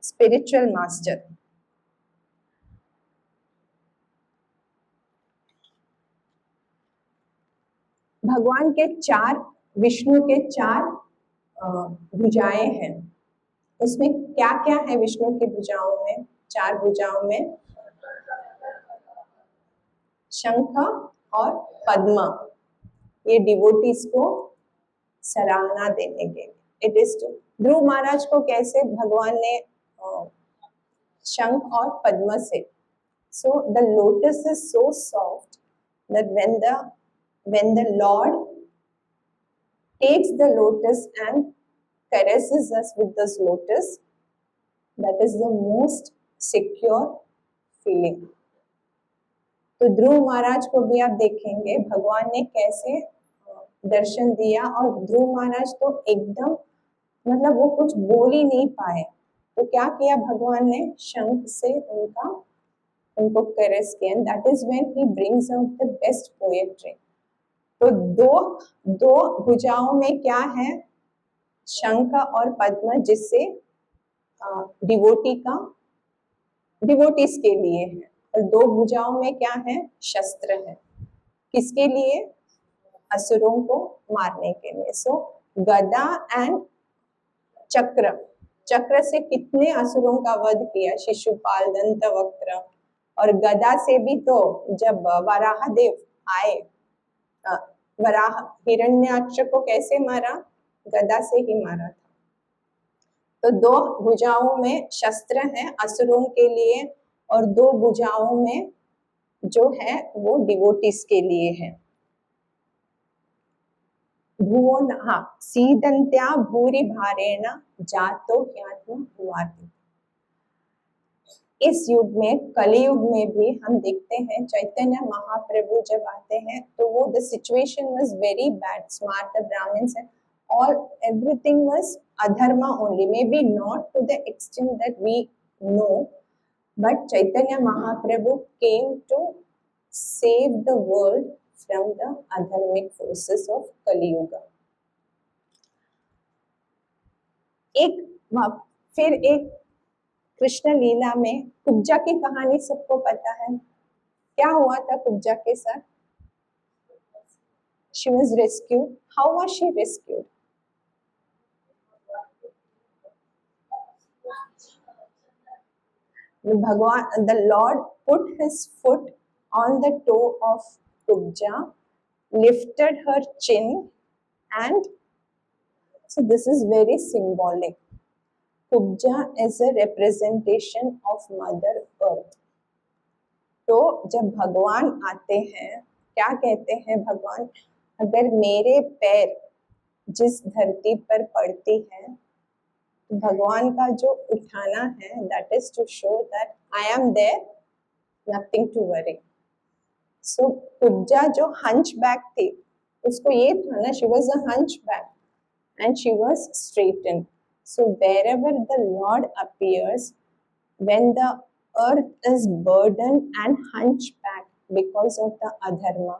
spiritual master. भगवान के विष्णु के चार भुजाएं हैं. उसमें क्या क्या है विष्णु की भुजाओं में? चार भुजाओं में शंख और पद्म. ये डिवोटीज को सराहना देने के. इट इज टू ध्रुव महाराज को कैसे भगवान ने शंख और पद्म से. So the lotus is so soft that when the Lord takes the lotus and caresses us with this lotus, that is the most secure feeling. तो ध्रुव महाराज को भी आप देखेंगे भगवान ने कैसे दर्शन दिया, और ध्रुव महाराज तो एकदम मतलब वो कुछ बोल ही नहीं पाए. तो क्या किया भगवान ने? शंख से उनको कैरेस किया. And that is when he brings out the best poetry. तो दो भुजाओं में क्या है? शंख और पद्म, जिससे डिवोटीज के लिए है. और दो भुजाओं में क्या है? शस्त्र है. किसके लिए? असुरों को मारने के लिए. सो गदा एंड चक्र, चक्र से कितने असुरों का वध किया, शिशुपाल, दंतवक्र, और गदा से भी तो जब वराह देव आए, अ, वराह हिरण्याक्ष को कैसे मारा, गदा से ही मारा था। तो दो भुजाओं में शस्त्र हैं असुरों के लिए और दो भुजाओं में जो है वो डिवोटिस के लिए है। भुवन, हाँ, सीदंत्या भूरि भारेण जातो ह्यात्म हुआति। इस युग में, कलयुग में भी हम देखते हैं चैतन्य महाप्रभु जब आते हैं तो वो the situation was very bad, smart brahmins and all everything was adharma only, maybe not to the extent that we know, but Chaitanya Mahaprabhu came to save the world from the adharmic forces of Kali Yuga. फिर एक कृष्ण लीला में कुब्जा की कहानी सबको पता है, क्या हुआ था कुब्जा के साथ? She was rescued. How was she rescued? Bhagwan, the Lord put his foot on the toe of Kubja, lifted her chin, and so this is very symbolic. Kubja is a representation of Mother Earth. तो जब भगवान आते हैं, क्या कहते हैं भगवान, अगर मेरे पैर जिस धरती पर पड़ती है, भगवान का जो उठाना है, that is to show that I am there, nothing to worry. So Kubja जो hunchback थी, उसको ये था ना, she was a hunchback and she was straightened. So wherever the Lord appears, when the earth is burdened and hunchback because of the adharma,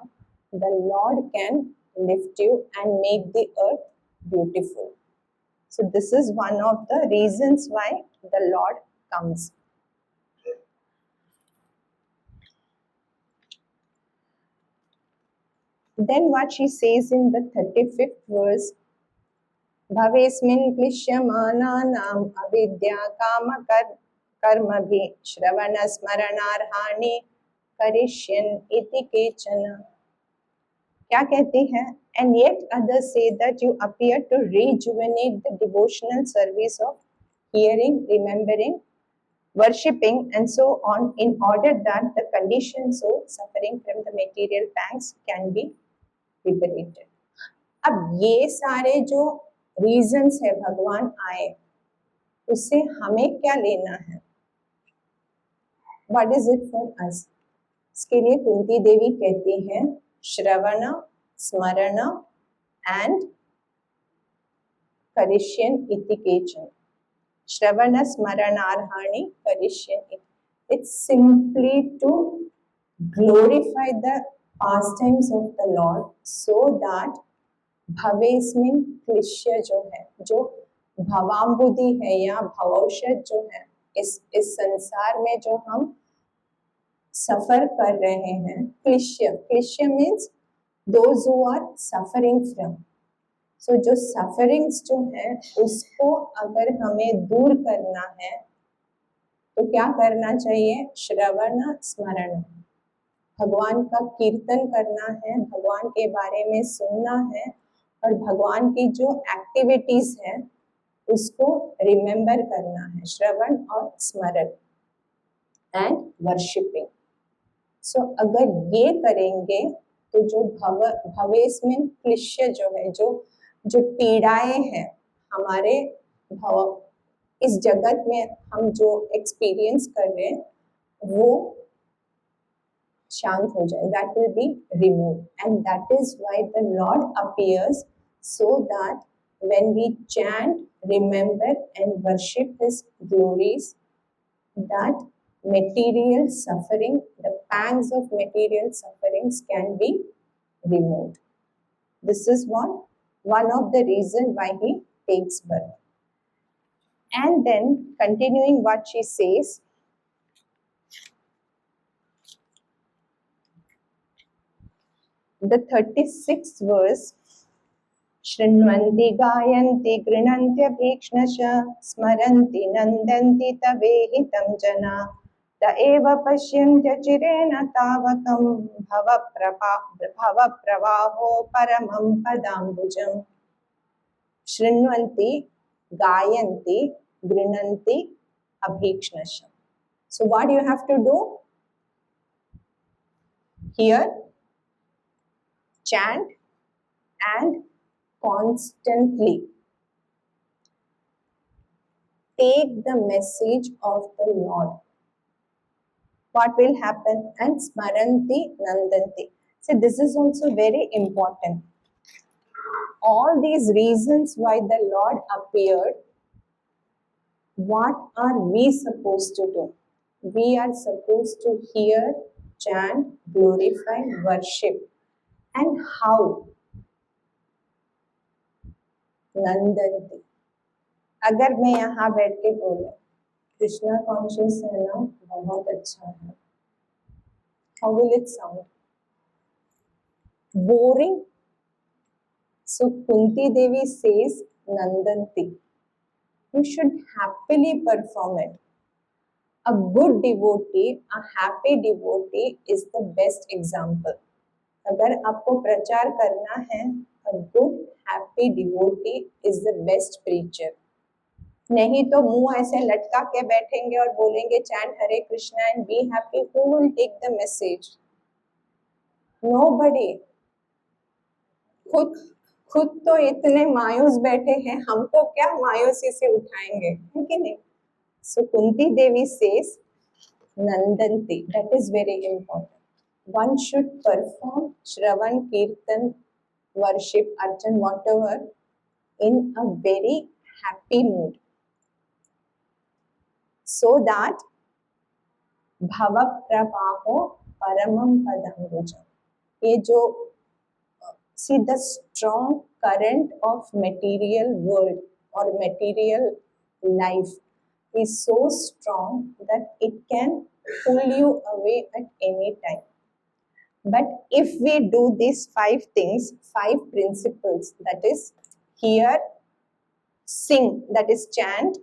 the Lord can lift you and make the earth beautiful. So this is one of the reasons why the Lord comes. Then what she says in the 35th verse, Bhavesmin klishyamananam avidya kama karmabhi shravana smaranarhani karishyan iti kechana. क्या कहती है? And yet others say that you appear to rejuvenate the devotional service of hearing, remembering, worshipping, and so on, in order that the conditioned soul suffering from the material pangs can be liberated. अब ये सारे जो रीजंस है भगवान आए, उससे हमें क्या लेना है? What is it for us? इसके लिए कुंती देवी कहती हैं श्रवण, स्मरण एंड करिष्यन इति केचन. श्रवण स्मरणार्हाणि करिष्यन. It's simply to glorify the pastimes of the Lord so that भवेस्मिन क्लिश्य जो है, जो भवाम्बुधि है या भवौषध जो है, इस संसार में जो हम सफर कर रहे हैं, क्लिश्य, क्लिश्य means those who are suffering from. So जो सफरिंग्स जो है उसको अगर हमें दूर करना है तो क्या करना चाहिए? श्रवण स्मरण, भगवान का कीर्तन करना है, भगवान के बारे में सुनना है और भगवान की जो एक्टिविटीज है उसको रिमेम्बर करना है, श्रवण और स्मरण एंड वर्शिपिंग. सो अगर ये करेंगे तो जो भवेस्मिन क्लिश्य जो है, जो पीड़ाएं हैं हमारे भव, इस जगत में हम जो एक्सपीरियंस कर रहे हैं वो शांत हो जाए, that will be removed. And that is why the Lord appears, so that when we chant, remember and worship his glories, that material suffering, the pangs of material sufferings can be removed. This is one of the reasons why he takes birth. And then continuing what she says, the 36th verse, शृण्वन्ति गायन्ति गृह्णन्त्यभीक्ष्णश स्मरन्ति नन्दन्ति तवेहितं जना त एव पश्यन्त्यचिरेण तावकं भवप्रवाहो परमं पदाम्बुजम् शृण्वन्ति गायन्ति गृह्णन्ति अभीक्ष्णश. So what you have to do? Hear, chant and constantly take the message of the Lord. What will happen? And smaranti nandanti. So this is also very important. All these reasons why the Lord appeared, what are we supposed to do? We are supposed to hear, chant, glorify, worship. And how? नंदनती. अगर मैं यहाँ बैठ के बोलूं कृष्णा कॉन्शियस रहना बहुत अच्छा है, how will it sound? Boring? So Kunti Devi says Nandanti. You should happily perform it. A good devotee, a happy devotee is the best example. अगर आपको प्रचार करना है, a good happy devotee is the best preacher. नहीं तो मुंह ऐसे लटका के बैठेंगे और बोलेंगे chant Hare Krishna and be happy, who will take the message? Nobody. खुद तो इतने मायूस बैठे हैं, हमको क्या मायूसी से उठाएंगे, है कि नहीं? सो कुंती देवी सेज नंदंती. That is very important. One should perform श्रवण कीर्तन वर्शिप अर्चन whatever in a very happy mood so that भव प्रवाहो परमं पदाम्बुजम्. ये जो see the strong current of material world or material life is so strong that it can pull you away at any time. But if we do these 5 things, 5 principles, that is hear, sing, that is chant,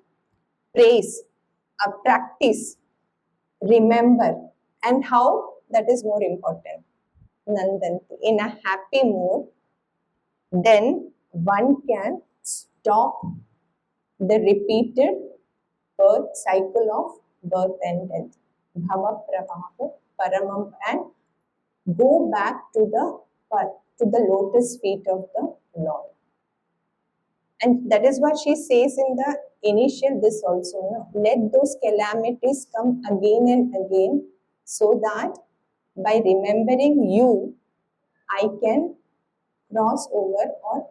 praise, practice, remember, and how, that is more important. Nandanti, in a happy mood, then one can stop the repeated birth cycle of birth and death. Bhava pravaho paramam, and go back to the lotus feet of the Lord. And that is what she says in the initial this also. No? Let those calamities come again and again so that by remembering you, I can cross over or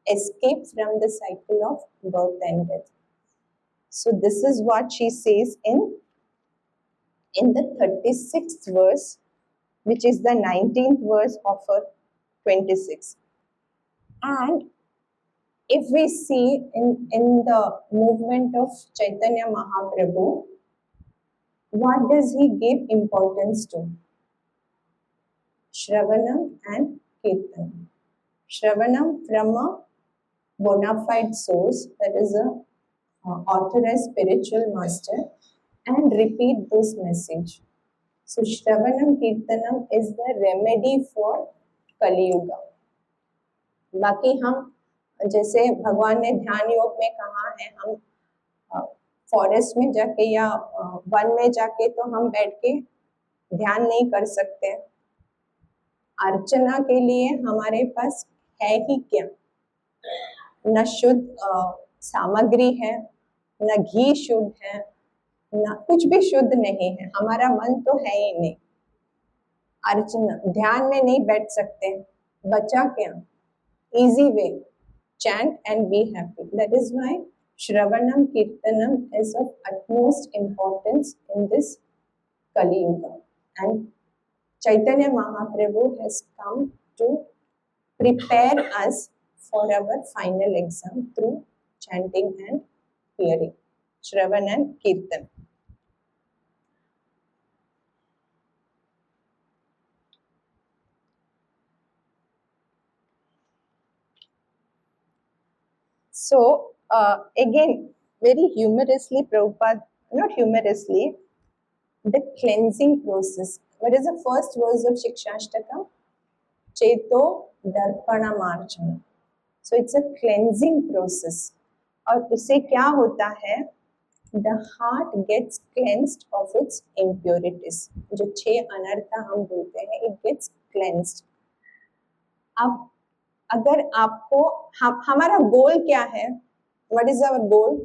escape from the cycle of birth and death. So this is what she says in the 36th verse, which is the 19th verse of her 26. And if we see in the movement of Chaitanya Mahaprabhu, what does he give importance to? Shravanam and Kirtanam. Shravanam from a bona fide source, that is a authorized spiritual master, and repeat this message. So Shravanam Kirtanam is the remedy for Kali Yuga. बाकी हम जैसे भगवान ने ध्यान योग में कहा है, हम फॉरेस्ट में जाके या वन में जाके तो हम बैठ के ध्यान नहीं कर सकते. अर्चना के लिए हमारे पास है ही क्या? न शुद्ध सामग्री है, न घी शुद्ध है, न कुछ भी शुद्ध नहीं है. हमारा मन तो है ही नहीं. अर्चना ध्यान में नहीं बैठ सकते. बचा क्या? Easy way, chant and be happy. That is why Shravanam Kirtanam is of utmost importance in this Kali Yuga. And Chaitanya Mahaprabhu has come to prepare us for our final exam through chanting and hearing. Shravan and Kirtan. So again, very humorously, Prabhupada, not humorously, the cleansing process. What is the first verse of Shikshashtakam? Cheto darpana marjana. So it's a cleansing process. और उससे क्या होता है? The heart gets cleansed of its impurities. जो 6 अनर्था हम बोलते हैं, it gets cleansed. अब अगर आपको हमारा गोल क्या है? What is our goal?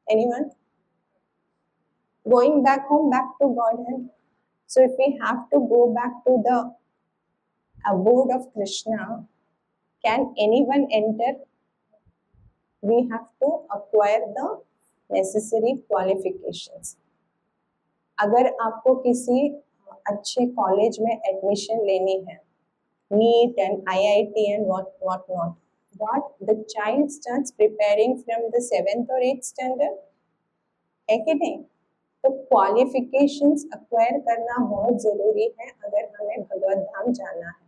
Anyone? Going back home, back to Godhead. So if we have to go back to the abode of Krishna, can anyone enter? We have to acquire the necessary qualifications. अगर आपको किसी अच्छे कॉलेज में एडमिशन लेनी है, NEET and IIT and what not, what the child starts preparing from the 7th or 8th standard, है कि नहीं? तो क्वालिफिकेशंस अक्वायर करना बहुत जरूरी है अगर हमें भगवत धाम जाना है.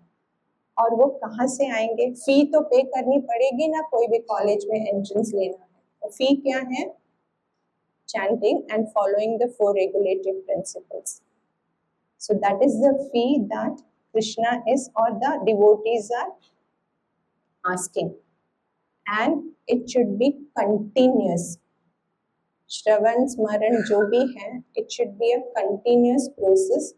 और वो कहाँ से आएंगे? फी तो पे करनी पड़ेगी ना, कोई भी कॉलेज में एंट्रेंस लेना है. तो फी क्या है? Chanting and following the 4 regulative principles. So that is the fee that Krishna is, or the devotees are asking, and it should be continuous. श्रवण स्मरण जो भी है, it should be a continuous process.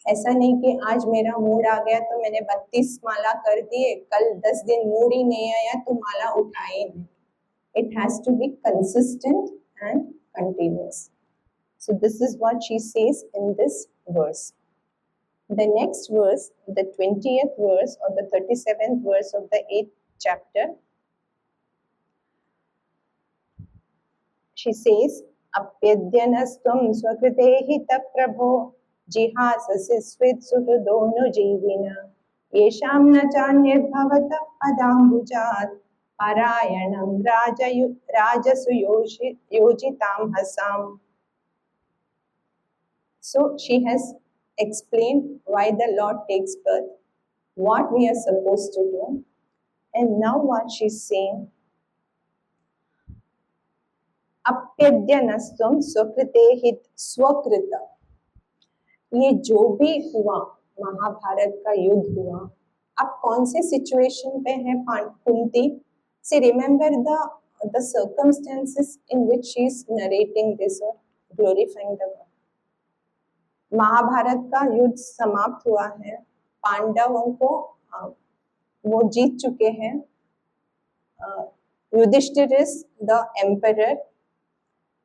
ऐसा नहीं कि आज मेरा मूड आ गया तो मैंने 32 माला कर दिए, कल 10 दिन मूड ही नहीं आया तो माला उठाई नहीं. It has to be consistent and continuous. So this is what she says in this verse. The next verse, the 20th verse or the 37th verse of the 8th chapter, she says, Apyadyanastam swakrite hita prabho jihasasi swit suhrudono jivina yesham na chanyat bhavata padambujat parayanam rajasu yojitam hasam. So she has explained why the Lord takes birth, what we are supposed to do, and now what she's saying, अप्यद्यनस्तुम स्वकृते हित स्वकृत. ये जो भी हुआ, महाभारत का युद्ध हुआ, अब कौन से सिचुएशन पे है Kunti? See, remember the circumstances in which she is narrating this or glorifying the God. Mahabharat का युद्ध समाप्त हुआ है, पांडवों को वो जीत चुके हैं. Yudhishthira is the emperor.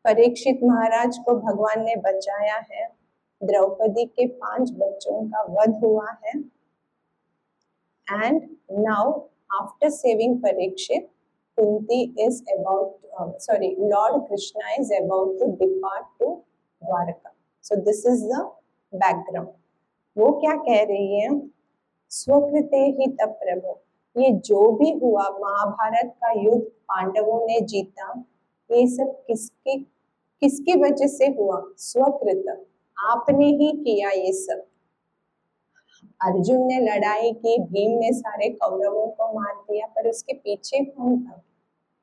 Parikshit Maharaj को भगवान ने बचाया है. द्रौपदी के 5 बच्चों का वध हुआ है. And now after saving Parikshit, Kunti is about lord Krishna is about to depart to Dwarka. So this is the background. वो क्या कह रही है? स्वकृते ही तप प्रभु. ये जो भी हुआ, महाभारत का युद्ध पांडवों ने जीता, ये सब किसकी वजह से हुआ? स्वकृत. आपने ही किया ये सब. अर्जुन ने लड़ाई की, भीम ने सारे कौरवों को मार दिया, पर उसके पीछे कौन था?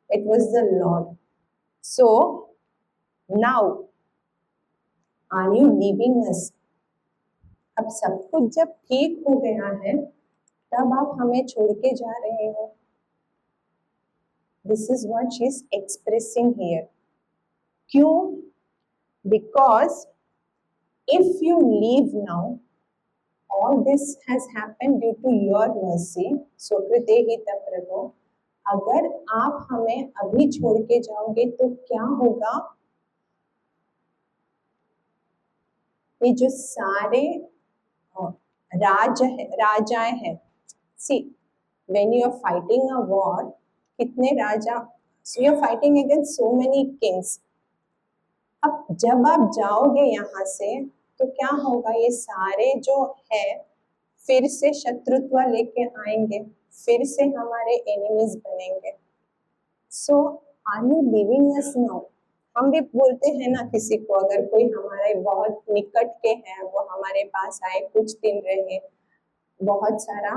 It was the lord. So now are you leaving us? अब सब कुछ जब ठीक हो गया है, तब आप हमें छोड़ के जा रहे हो. This is what she is expressing here. क्यों? Because if you leave now, all this has happened due to your mercy. स्वकृते ही तप प्रभो. अगर आप हमें अभी छोड़ के जाओगे तो क्या होगा? ये जो सारे राजाएं हैं, see, when you are fighting a war, कितने राजा, so you are fighting against so many kings. अब जब आप जाओगे यहाँ से तो क्या होगा? ये सारे जो है फिर से शत्रुत्व लेके आएंगे, फिर से हमारे एनिमीज बनेंगे. So are you living us now? हम भी बोलते हैं ना किसी को, अगर कोई हमारे बहुत निकट के हैं, वो हमारे पास आए, कुछ दिन रहे, बहुत सारा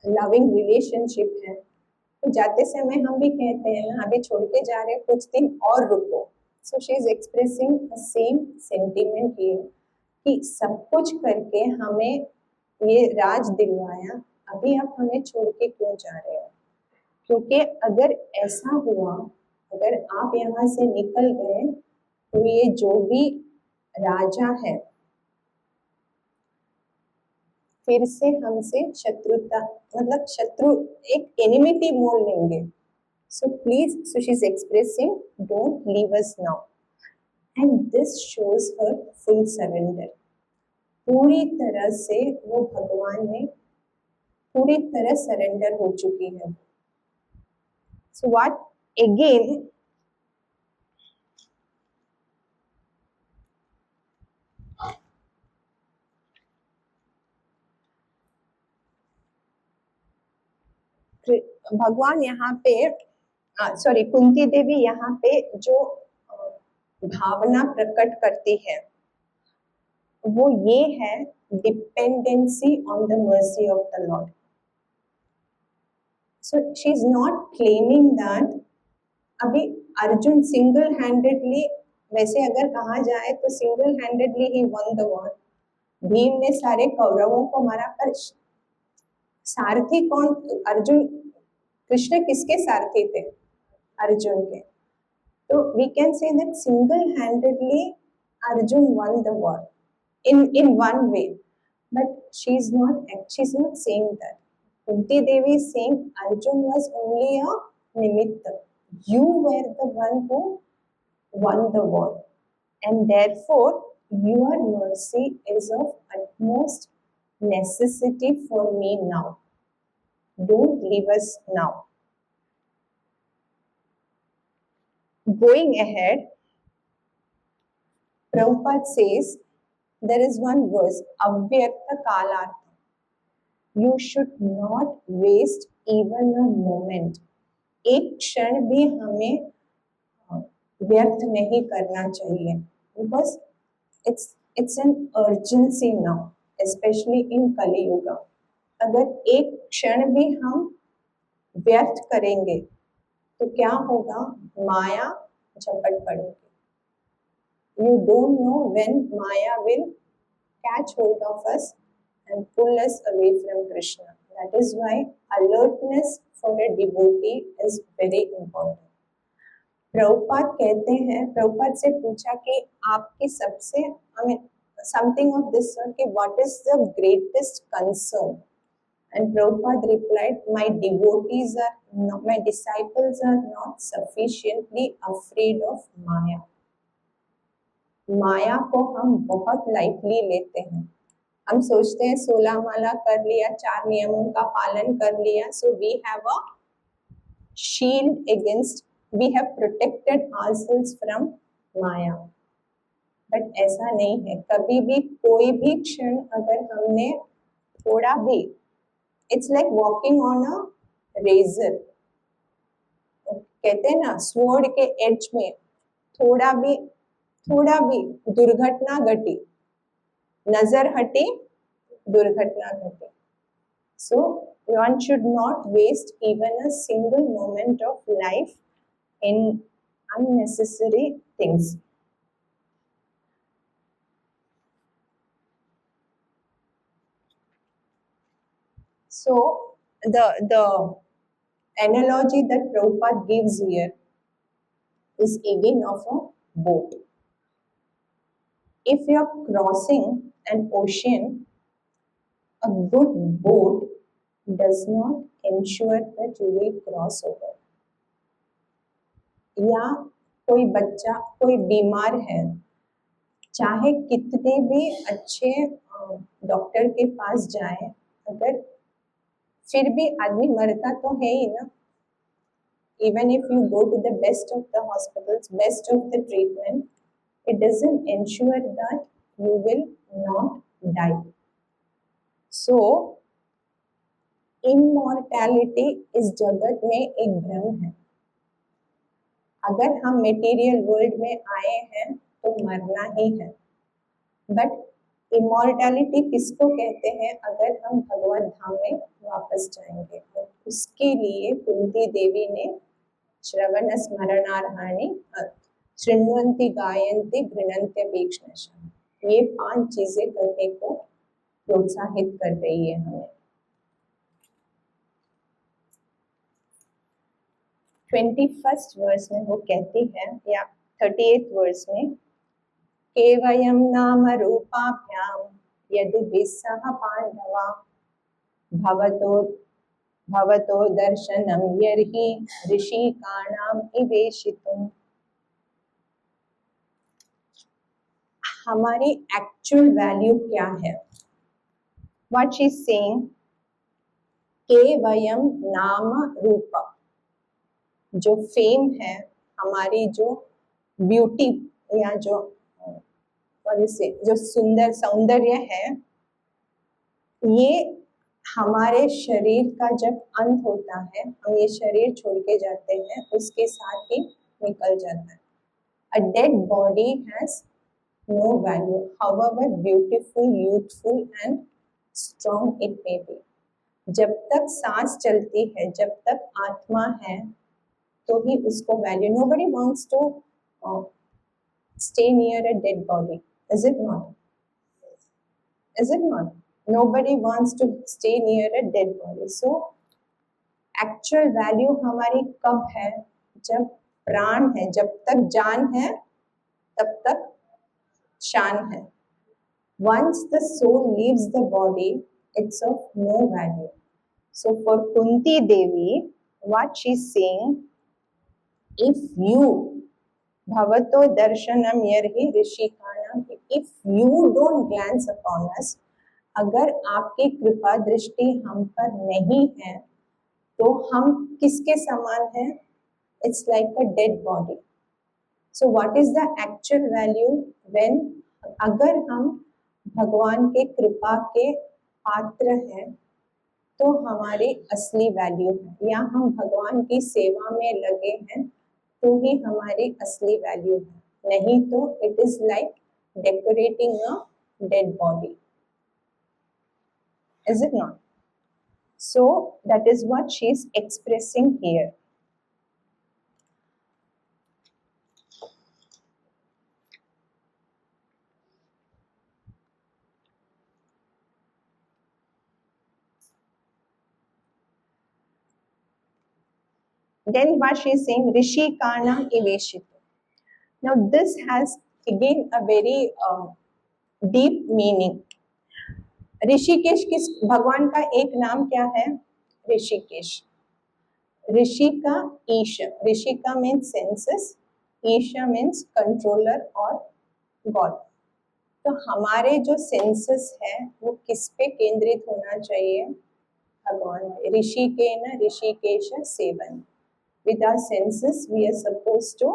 लविंग रिलेशनशिप है, तो जाते समय हम भी कहते हैं अभी छोड़ के जा रहे हैं, कुछ दिन और रुको। So she is expressing the same sentiment here कि सब कुछ करके हमें ये राज दिलवाया, अभी आप हमें छोड़ के क्यों जा रहे हो? क्योंकि अगर ऐसा हुआ, अगर आप यहाँ से निकल गए तो ये जो भी राजा है फिर से हमसे शत्रुता, मतलब शत्रु, एक एनिमिटी मोल लेंगे। So please, so she is expressing don't leave us now, and this shows her full surrender. पूरी तरह से वो भगवान में पूरी तरह सरेंडर हो चुकी है। सो व्हाट अगेन भगवान यहाँ पे, सॉरी, कुंती देवी यहाँ पे जो भावना प्रकट करती है वो ये है, dependency on the mercy of the lord. So she is not claiming that अभी अर्जुन सिंगल हैंडेडली, वैसे अगर कहा जाए तो single handedly he one the war. Bhim ने सारे कौरवों को मारा, पर सारथी कौन? अर्जुन, कृष्ण किसके सारथी थे? अर्जुन के। तो we can say that single-handedly Arjun won the war in one way, but she's not saying that. Kunti Devi is saying Arjun was only a nimitta. You were the one who won the war, and therefore your mercy is of utmost necessity for me now. Don't leave us now. Going ahead, Prabhupada says there is one verse, Avyartha Kalartha. You should not waste even a moment. एक क्षण भी हमें व्यर्थ नहीं करना चाहिए, because it's an urgency now, especially in Kali Yuga. अगर एक क्षण भी हम व्यर्थ करेंगे तो क्या होगा? माया झपट पड़ेगी। You don't know when Maya will catch hold of us and pull us away from Krishna. That is why alertness for a devotee is very important. Prabhupada कहते हैं, प्रभुपाद से पूछा कि आपकी सबसे, I mean something of this sort, कि what is the greatest concern? And Prabhupada replied, my devotees are not, my disciples are not sufficiently afraid of Maya. माया को हम बहुत लाइटली लेते हैं। हम सोचते हैं 16 माला कर लिया, 4 नियमों का पालन कर लिया, so we have a shield against, we have protected ourselves from maya. But ऐसा नहीं है। कभी भी कोई भी क्षण अगर हमने थोड़ा भी, it's like walking on a razor, कहते हैं ना, स्वॉर्ड के एज में थोड़ा भी दुर्घटना घटी, नजर हटी, दुर्घटना घटी। So one should not waste even a single moment of life in unnecessary things. So the analogy that Prabhupada gives here is again of a boat. If you are crossing an ocean, a good boat does not ensure that you will cross over. या कोई बच्चा, कोई बीमार है, चाहे कितने भी अच्छे डॉक्टर के पास जाए, अगर फिर भी आदमी मरता तो है ही ना। Even if you go to the best of the hospitals, best of the treatment, it doesn't ensure that you will not die. So immortality इस जगत में एक भ्रम है। अगर हम मटेरियल वर्ल्ड में आए हैं तो मरना ही है, बट इमॉर्टैलिटी किसको कहते हैं? अगर हम भगवत धाम में वापस जाएंगे, और उसके लिए कुंती देवी ने श्रवण स्मरणार्हाणि शृण्वन्ति गायन्ति गृह्णन्त्यभीक्ष्णशः, ये 5 चीजें करने को प्रोत्साहित कर रही है हमें। 21st वर्स में वो कहती है, या 38th वर्स में, केवयं नाम रूपाभ्याम यदि सह पांडवा भवतो भवतो दर्शनम यर्हि ऋषिकाणाम इवेशितुम। हमारी एक्चुअल वैल्यू क्या है? व्हाट शी इज सेइंग, केवयं नाम रूप, जो फेम है, हमारी जो ब्यूटी या जो जो सुंदर सौंदर्य है, ये हमारे शरीर का जब अंत होता है, हम ये शरीर छोड़ के जाते हैं, उसके साथ ही निकल जाता है। A dead body has no value, however beautiful, youthful and strong it may be. जब तक सांस चलती है, जब तक आत्मा है, तो ही उसको value. Nobody wants to stay near a dead body, is it not? Is it not? Nobody wants to stay near a dead body. So actual value हमारी कब है? जब प्राण है, जब तक जान है, तब तक शान है। Once the soul leaves the body, it's of no value. So for Kunti Devi, what she's saying, if you bhavato darshanam yarhi ऋषिकाणाम, if you don't glance upon us, अगर आपकी कृपा दृष्टि हम पर नहीं है, तो हम किसके समान हैं? It's like a dead body. So what is the actual value when, अगर हम भगवान के कृपा के पात्र हैं, तो हमारी असली वैल्यू है, या हम भगवान की सेवा में लगे हैं, तो ही हमारी असली वैल्यू है, नहीं तो it is like decorating a dead body, is it not? So that is what she is expressing here. Then what she is saying, Rishi Karnam Iveshitu. Now this has again a very deep meaning. Rishikesh किस भगवान का एक नाम क्या है? ऋषिकेश। ऋषि का ईश, ऋषि का मीन्स सेंसेस, ईशा मीन्स कंट्रोलर और गॉड। तो हमारे जो सेंसेस है वो किस पे केंद्रित होना चाहिए? भगवान पे। ऋषि के न Rishikesh seven, with our senses we are supposed to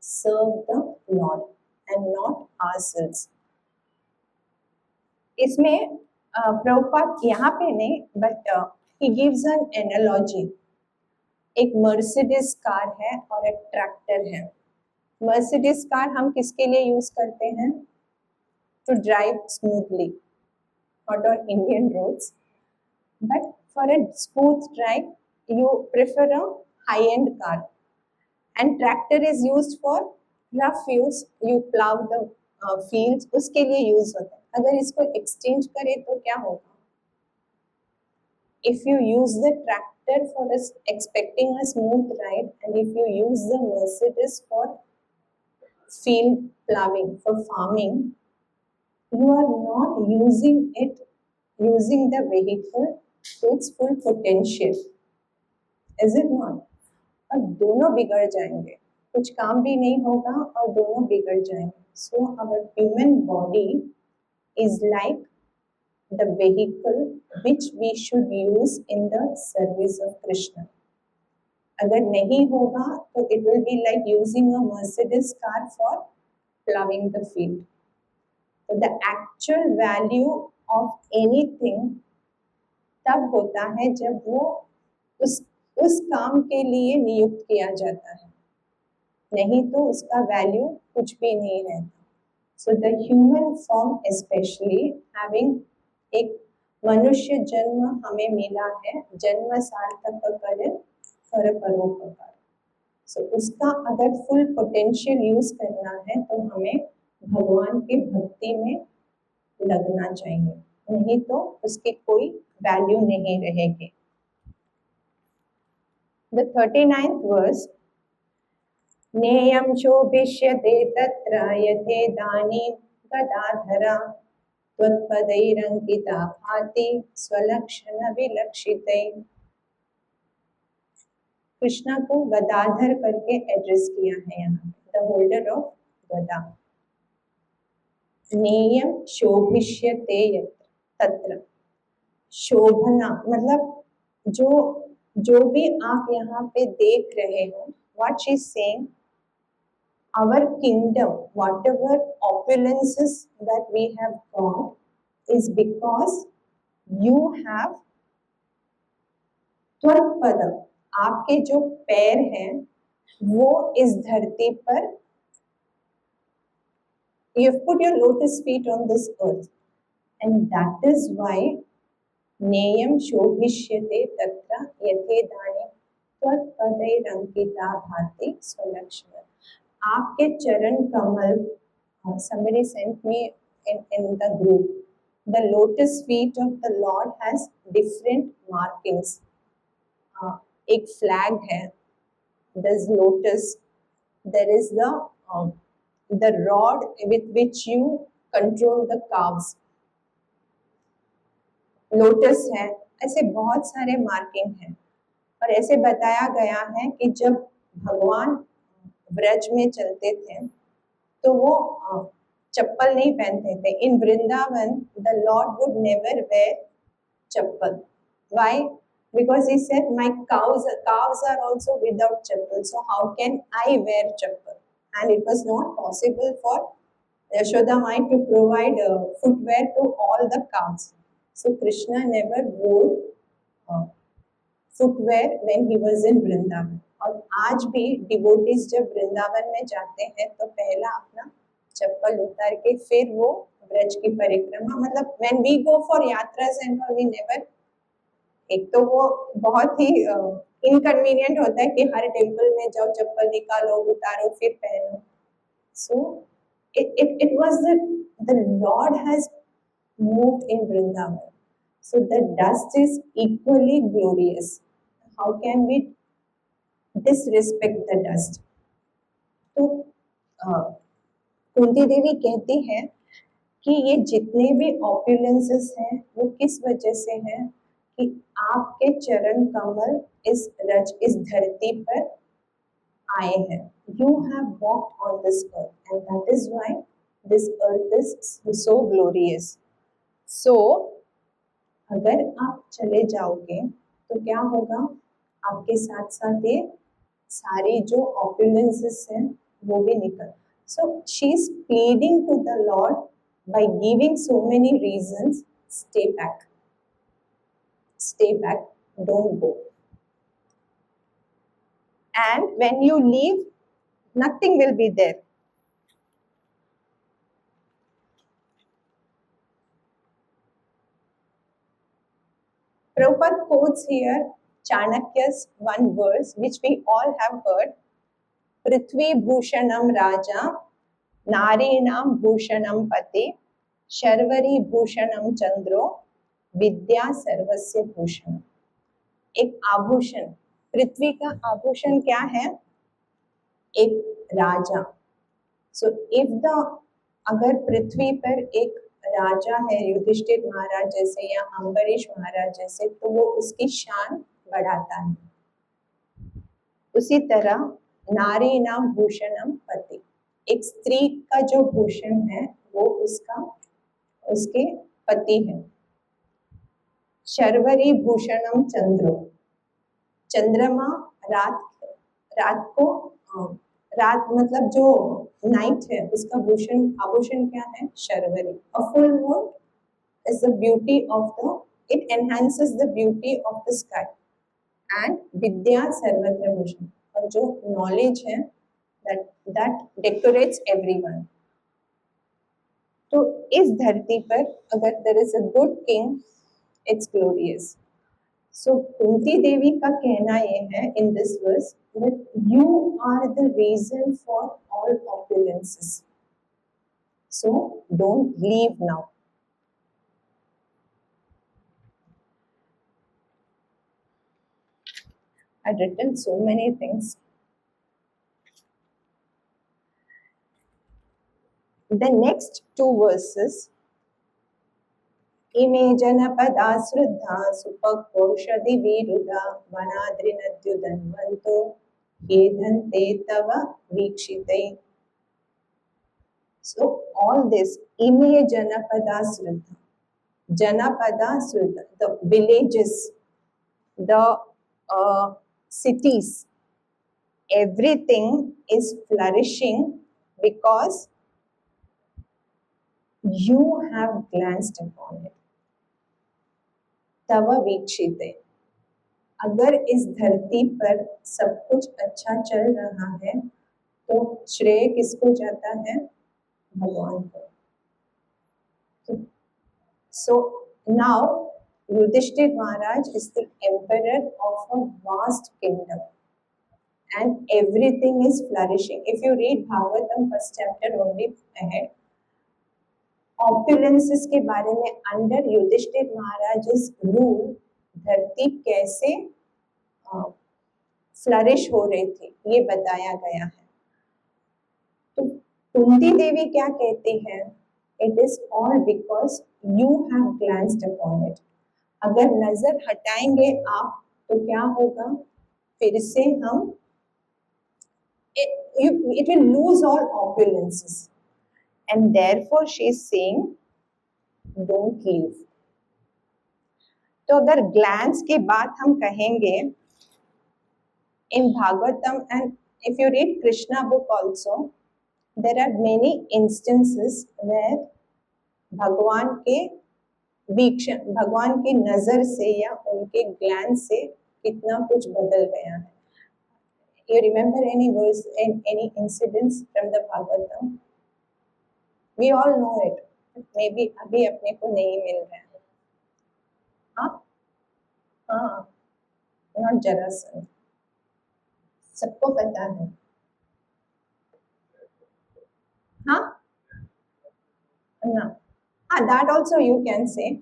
serve the Lord and not ourselves. इसमें प्रभुपाद यहाँ पे नहीं, but he gives an analogy. एक मर्सिडीज कार है और एक ट्रैक्टर है। मर्सिडीज कार हम किसके लिए यूज करते हैं? To drive smoothly not on Indian roads, but for a smooth drive you prefer a high-end car, and tractor is used for rough use, you plow the fields, उसके लिए यूज होता है। अगर इसको एक्सचेंज करें तो क्या होगा? If you use the tractor for expecting a smooth ride, and if you use the Mercedes for field plowing, for farming, you are not using the vehicle to its full potential, is it not? और दोनों बिगड़ जाएंगे, कुछ काम भी नहीं होगा और दोनों बिगड़ जाएंगे। So our human body is like the vehicle which we should use in the service of Krishna. अगर नहीं होगा तो it will be like using a Mercedes car for plowing the field. So the actual value of anything तब होता है जब वो उस काम के लिए नियुक्त किया जाता है, नहीं तो उसका वैल्यू कुछ भी नहीं रहता। So the human form especially having एक मनुष्य जन्म हमें मिला है, जन्म सार्थक करे कर परोपकार। सो उसका अगर फुल पोटेंशियल यूज करना है तो हमें भगवान के भक्ति में लगना चाहिए, नहीं तो उसकी कोई वैल्यू नहीं रहेगी। The 39th verse, नेयं शोभिष्यते तत्र यथेदानीं गदाधरा त्वत्पदैरङ्किता भाति स्वलक्षणविलक्षितै। कृष्णा को गदाधर करके एड्रेस किया है यहाँ, द होल्डर ऑफ गदा। नेयं शोभिष्यते यत्र तत्र, शोभना मतलब जो भी आप यहाँ पे देख रहे हो, what she is saying, our kingdom, whatever opulences that we have got is because you have त्वत्पद, आपके जो पैर हैं वो इस धरती पर, you have put your lotus feet on this earth, and that is why नेयं शोभिष्यते तत्र यथेदानीं त्वत्पदैरङ्किता भाति स्वलक्षणं। आपके चरण कमल, somebody sent me in the group, the lotus feet of the Lord has different markings. एक flag है, there's lotus, there is the rod with which you control the calves, lotus है, ऐसे बहुत सारे मार्किंग हैं। और ऐसे बताया गया है कि जब भगवान ब्रज में चलते थे तो वो चप्पल नहीं पहनते थे। In Vrindavan the lord would never wear chappal. Why? Because he said my cows are also without chappal, so how can I wear chappal? And it was not possible for Yashoda Mai to provide footwear to all the cows. So Krishna never wore footwear when he was in Vrindavan. और आज भी डिवोटीज जब वृंदावन में जाते हैं तो पहला अपना चप्पल उतार के फिर वो ब्रज की परिक्रमा, मतलब when we go for यात्रास and all, we never, एक तो वो बहुत ही इनकन्वीनियंट होता है कि हर टेम्पल में जाओ, चप्पल निकालो, उतारो, फिर पहनो। So it was the Lord has moved in Vrindavan. So the dust is equally glorious. How can we disrespect the dust? तो कुंती देवी कहती है कि ये जितने भी ऑप्युलेंसेस हैं वो किस वजह से हैं कि आपके चरण कमल इस धरती पर आए हैं। You have walked on this earth, and that is why this earth is so glorious. So अगर आप चले जाओगे तो क्या होगा, आपके साथ साथ ये सारी जो ऑप्युलेंसेस हैं वो भी निकल। So she is pleading to the Lord by giving so many reasons. Stay back, don't go. And when you leave, nothing will be there. Prabhupada quotes here Chanakya's one verse which we all have heard. Prithvi Bhushanam Raja, Narinam Bhushanam Pati, Sharvari Bhushanam Chandro, Vidya Sarvasya Bhushanam. एक आभूषण, पृथ्वी का आभूषण क्या है? एक राजा। So if अगर पृथ्वी पर एक राजा है, युधिष्ठिर महाराज जैसे या अम्बरीश महाराज जैसे, तो वो उसकी शान बढ़ाता है। उसी तरह नारी नाम भूषणम पति, एक स्त्री का जो भूषण है वो उसके पति है। शर्वरी भूषणम चंद्रो, चंद्रमा रात मतलब जो नाइट है उसका आभूषण क्या है? Sharvari. A full moon is the beauty of it enhances the beauty of the sky. And vidya sarvatra bhushan, और जो knowledge है that decorates everyone. तो इस धरती पर अगर there is a good king, it's glorious. So Kunti Devi का कहना ये है in this verse that you are the reason for all opulences. So don't leave now. I'd written so many things. The next two verses, इमे जनपदा श्रद्धा सुपक्रोषदि विरुदा वनाद्रिनद्युदन्वन्तो खेदन्ते तव वीक्षिते. So all this, इमे जनपदा श्रद्धा, Janapada Sruddha, the villages, the cities, everything is flourishing because you have glanced upon it. तव वीक्षिते. अगर इस धरती पर सब कुछ अच्छा चल रहा है तो श्रेय किसको जाता है? भगवान को. So now Yudhishthir Maharaj is the emperor of a vast kingdom and everything is flourishing. If you read Bhagavatam first chapter only ahead, opulences के बारे में under Yudhishthir Maharaj's rule धरती कैसे फ्लरिश हो रही थी ये बताया गया है. तो कुंती देवी क्या कहती है? It is all because you have glanced upon it. अगर नजर हटाएंगे आप तो क्या होगा? फिर से हम it will lose all opulences, and therefore she is saying don't leave. तो अगर glance की बात हम कहेंगे in Bhagavatam, and if you read Krishna book also, there are many instances where भगवान के वीक्षण, भगवान की नजर से या उनके ग्लैंस से कितना कुछ बदल गया है. You remember any verse and any incidents from the Bhagavatam? We all know it. Maybe अभी अपने को नहीं मिल रहा है. हाँ, not Jarasandha. सबको पता है. हाँ, ना. That also you can say.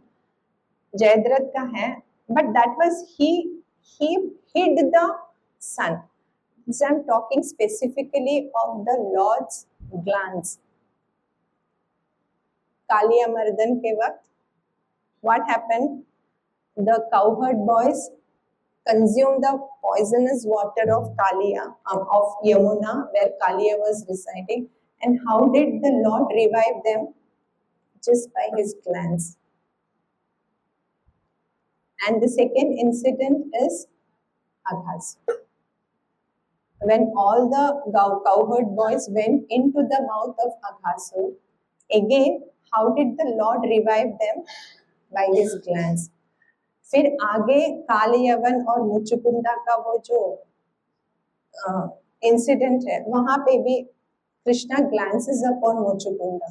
Jayadratha का है, but that was he hid the sun. So I'm talking specifically of the Lord's glance. Kaliya Mardan के वक्त what happened? The cowherd boys consumed the poisonous water of Kaliya, of Yamuna, where Kaliya was residing. And how did the Lord revive them? Just by his glance. And the second incident is Aghasura. When all the cowherd boys went into the mouth of Aghasura, again, how did the Lord revive them? By his glance. फिर आगे काल यवन और मुचुकुंदा का वो जो इंसिडेंट है वहां पे भी Krishna glances upon मुचुकुंदा.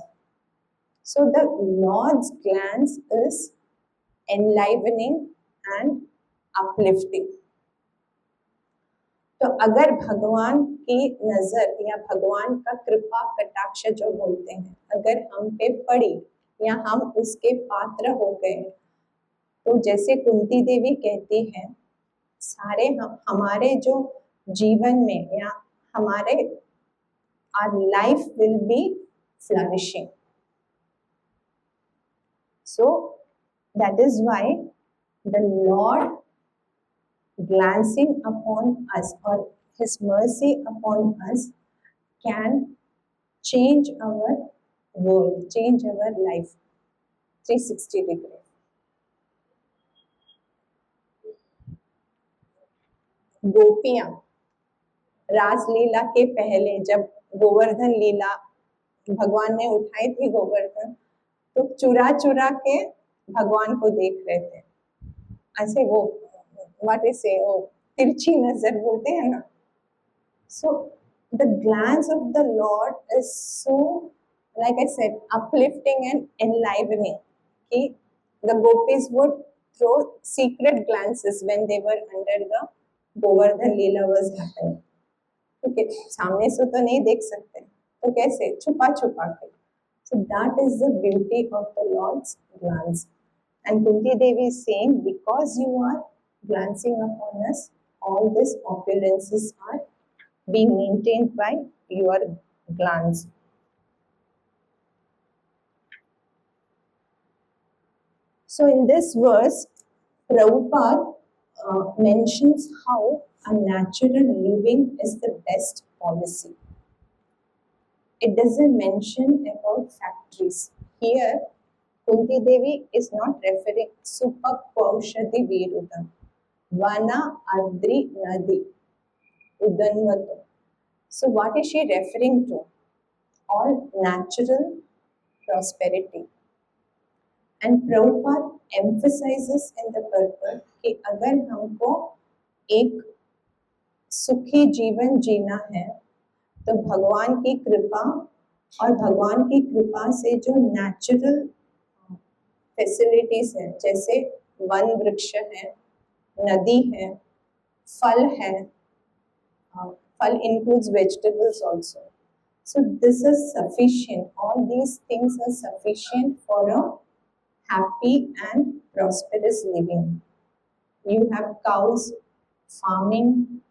So the Lord's glance is enlivening and uplifting. तो अगर भगवान की नजर या भगवान का कृपा कटाक्ष जो बोलते हैं अगर हम पे पड़ी या हम उसके पात्र हो गए तो जैसे कुंती देवी कहती है सारे हमारे जो जीवन में या हमारे our life will be flourishing. So that is why the Lord glancing upon us or his mercy upon us can change our world, change our life 360 degrees. गोपियां रासलीला के पहले जब गोवर्धन लीला भगवान ने उठाई थी गोवर्धन तो चुरा चुरा के भगवान को देख रहे थे. ऐसे वो व्हाट इज से वो तिरछी नजर बोलते हैं ना. So the glance of the lord is so like I said, uplifting and enlivening. Okay? The gopis would throw secret glances when they were under the Govardhan Leela was happening. Okay, सामने से तो नहीं देख सकते, तो कैसे छुपा छुपा के. So that is the beauty of the Lord's glance. And Kunti Devi is saying, because you are glancing upon us, all these opulences are being maintained by your glance. So in this verse, Prabhupada mentions how a natural living is the best policy. It doesn't mention about factories. Here, Kunti Devi is not referring Supapaushadi Virudam, Vana Adri Nadi, Udanvato. So what is she referring to? All natural prosperity. And Prabhupada emphasizes in the purport कि अगर हमको एक सुखी जीवन जीना है तो भगवान की कृपा और भगवान की कृपा से जो नेचुरल फैसिलिटीज है, जैसे वन वृक्ष है, नदी है, फल है, फल includes vegetables also. So this is sufficient. All these things are sufficient for a happy and prosperous living. You have cows, farming,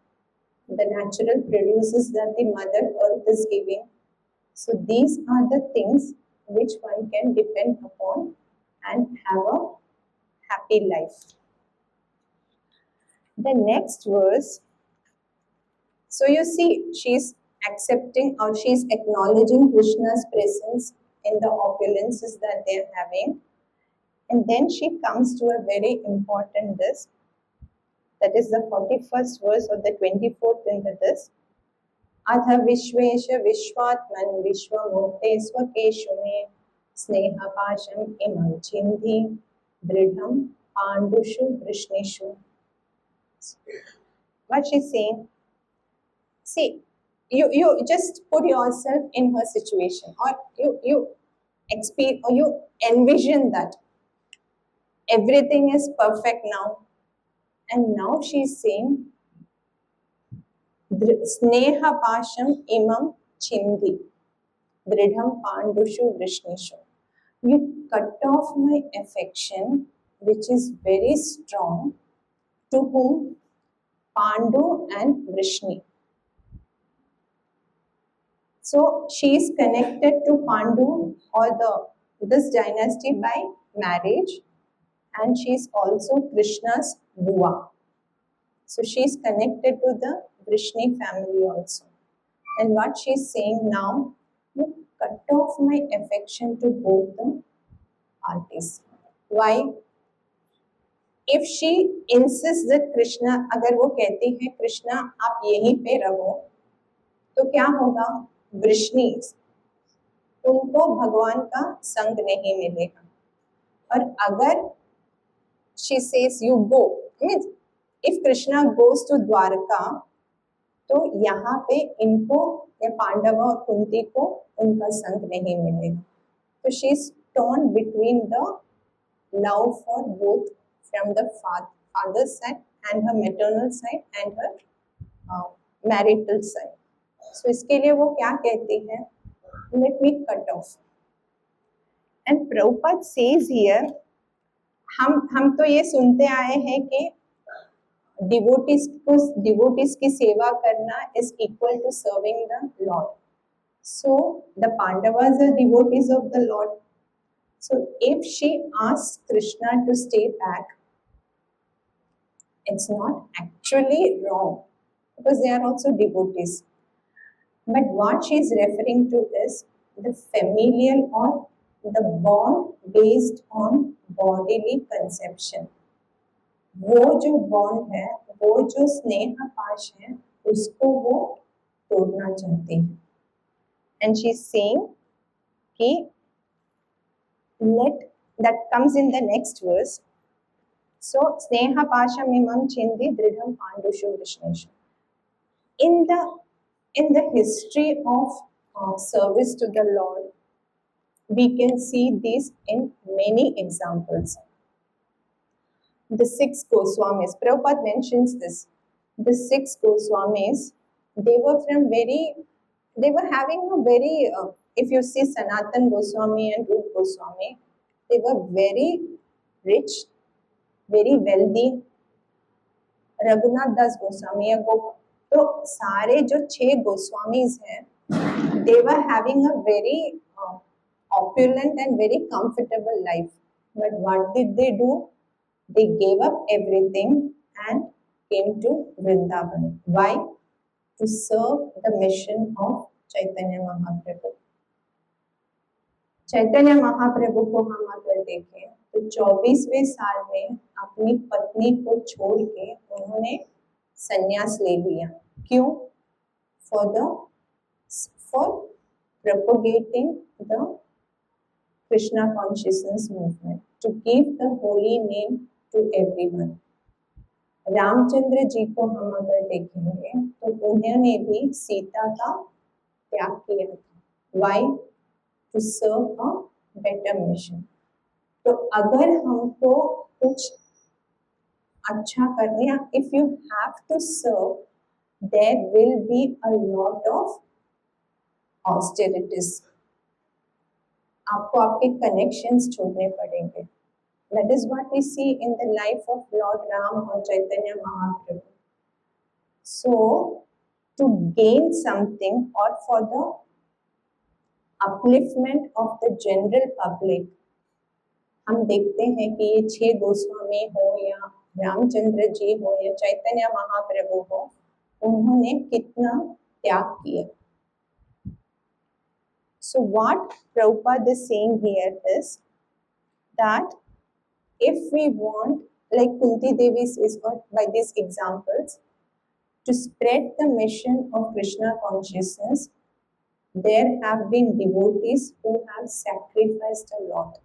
the natural produces that the Mother Earth is giving. So these are the things which one can depend upon and have a happy life. The next verse, so you see, she's accepting or she's acknowledging Krishna's presence in the opulences that they're having. And then she comes to a very important this, that is the 41st verse or the 24th in the this. अथ विश्वेश विश्वात्मन् विश्वमूर्ते स्वकेषु मे स्नेहपाशम् इमं छिन्धि दृढं पाण्डुषु वृष्णिषु. What she's saying, see, you just put yourself in her situation, or you experience, or you envision that everything is perfect now, and now she's saying Sneha Pasham Imam Chindi Dridham Pandushu Vrishnishu. You cut off my affection, which is very strong, to whom? Pandu and Vrishni. So she is connected to Pandu or this dynasty by marriage, and she is also Krishna's Bua. So she is connected to the Vrishni family also. And what she is saying now, you cut off my affection to both the parties. Why? If she insists that Krishna, अगर वो कहती है कृष्णा आप यहीं पे रहो, तो क्या होगा? वृष्णि, उनको भगवान का संग नहीं मिलेगा. और अगर she says you go, means if Krishna goes to Dwarka, तो यहाँ पे इनको या पांडव और कुंती को उनका संग नहीं मिलेगा. तो she is torn between the love for both from the father's side and her maternal side and her marital side. So इसके लिए वो क्या कहती है? Let me cut off. And Prabhupada says here, हम तो ये सुनते आए हैं कि डिवोटीज की सेवा करना is equal to serving the Lord. So the Pandavas are devotees of the Lord. So if she asks Krishna to stay back, it's not actually wrong because they are also devotees. But what she is referring to is the familial or the bond based on bodily conception. वो जो बॉन्ड है, वो जो स्नेह पाश है, उसको वो तोड़ना चाहती है. And she is saying कि that comes in the next verse. So sneha pasham imam chindi dridham pandushu vrishneshu. In the history of service to the Lord, We can see this in many examples. The six Goswamis, Prabhupada mentions this. The six Goswamis, they were having a very, if you see Sanatan Goswami and Rup Goswami, they were very rich, very wealthy. Raghunath दास गोस्वामी या तो सारे जो 6 गोस्वामीज हैं, they were having a very opulent and very comfortable life. But what did they do? They gave up everything and came to Vrindavan. Why? To serve the mission of Chaitanya Mahaprabhu. Chaitanya Mahaprabhu को हम अगर देखें तो 24वें साल में अपनी पत्नी को छोड़ के उन्होंने संन्यास ले लिया. क्यों? For propagating the Krishna consciousness movement, to give the holy name to everyone. Ramchandra ji को हम अगर देखेंगे तो उन्होंने भी सीता का त्याग किया था. Why? To serve a better mission. तो अगर हमको कुछ अच्छा करना है, if you have to serve, there will be a lot of austerities. आपको आपके connections छोड़ने पड़ेंगे. That is what we see in the life of Lord Ram or Chaitanya Mahaprabhu. So, to gain something or for the upliftment of the general public, हम देखते हैं कि ये 6 गोस्वामी हो या रामचंद्र जी हो या चैतन्य महाप्रभु हो, उन्होंने कितना त्याग किया. So what Prabhupada is saying here is that if we want, like Kunti Devi says by these examples, to spread the mission of Krishna consciousness, there have been devotees who have sacrificed a lot.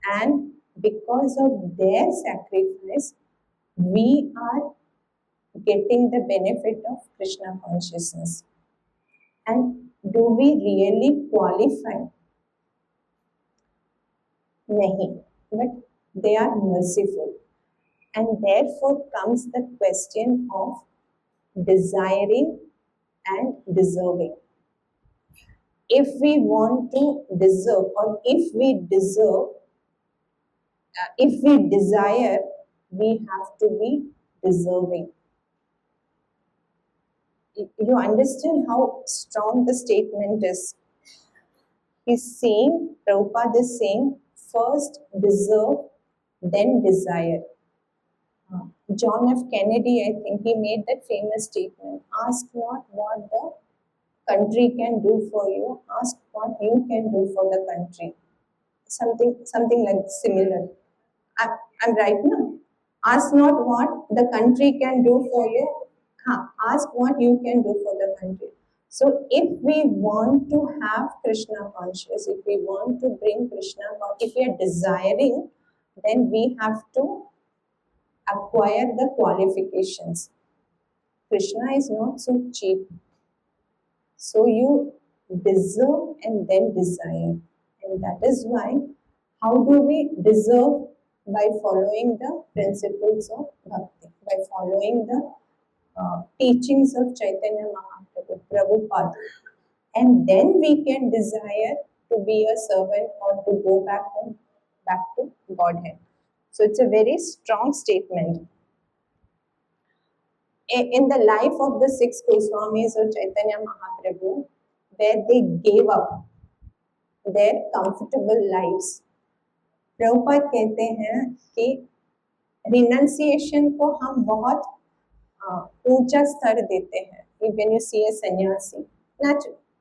And because of their sacrifice, we are getting the benefit of Krishna consciousness. And do we really qualify? Nahi, but they are merciful. And therefore comes the question of desiring and deserving. If we want to deserve, or if we deserve, if we desire, we have to be deserving. You understand how strong the statement is? He's saying, Prabhupada is saying, first deserve, then desire. John F. Kennedy, I think, he made that famous statement, ask not what the country can do for you, ask what you can do for the country. Something like similar. I'm right now. Ask not what the country can do for you, ask what you can do for the country. So if we want to have Krishna conscious, if we want to bring Krishna, if we are desiring, then we have to acquire the qualifications. Krishna is not so cheap. So you deserve and then desire. And that is why, how do we deserve? By following the principles of bhakti, by following the teachings of Chaitanya Mahaprabhu, Prabhupada. And then we can desire to be a servant or to go back home, back to Godhead. So it's a very strong statement. In the life of the 6 Goswamis of Chaitanya Mahaprabhu, where they gave up their comfortable lives, Prabhupada कहते हैं कि रिनंसिएशन को हम बहुत ऊंचा स्तर देते हैं. When you see a sannyasi,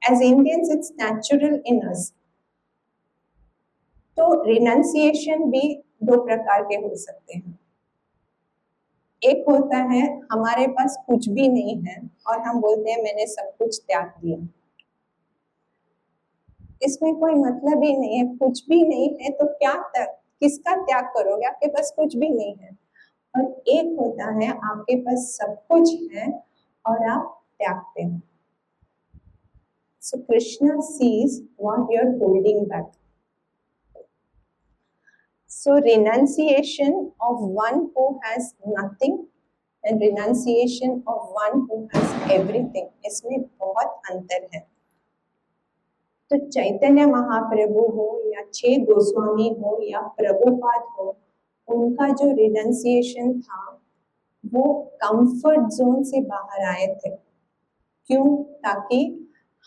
as Indians, it's natural in us. तो रिनंसिएशन भी 2 प्रकार के हो सकते हैं. एक होता है हमारे पास कुछ भी नहीं है और हम बोलते हैं मैंने सब कुछ त्याग दिया. इसमें कोई मतलब ही नहीं है. कुछ भी नहीं है तो क्या किसका त्याग करोगे? आपके पास कुछ भी नहीं है. और एक होता है आपके पास सब कुछ है और आप त्यागते हो. So Krishna sees what you're holding back. So renunciation of one who has nothing and renunciation of one who has everything, इसमें बहुत अंतर है. तो चैतन्य महाप्रभु हो या छह गोस्वामी हो या प्रभुपाद हो, उनका जो रिनंसिएशन था वो कंफर्ट जोन से बाहर आए थे. क्यों? ताकि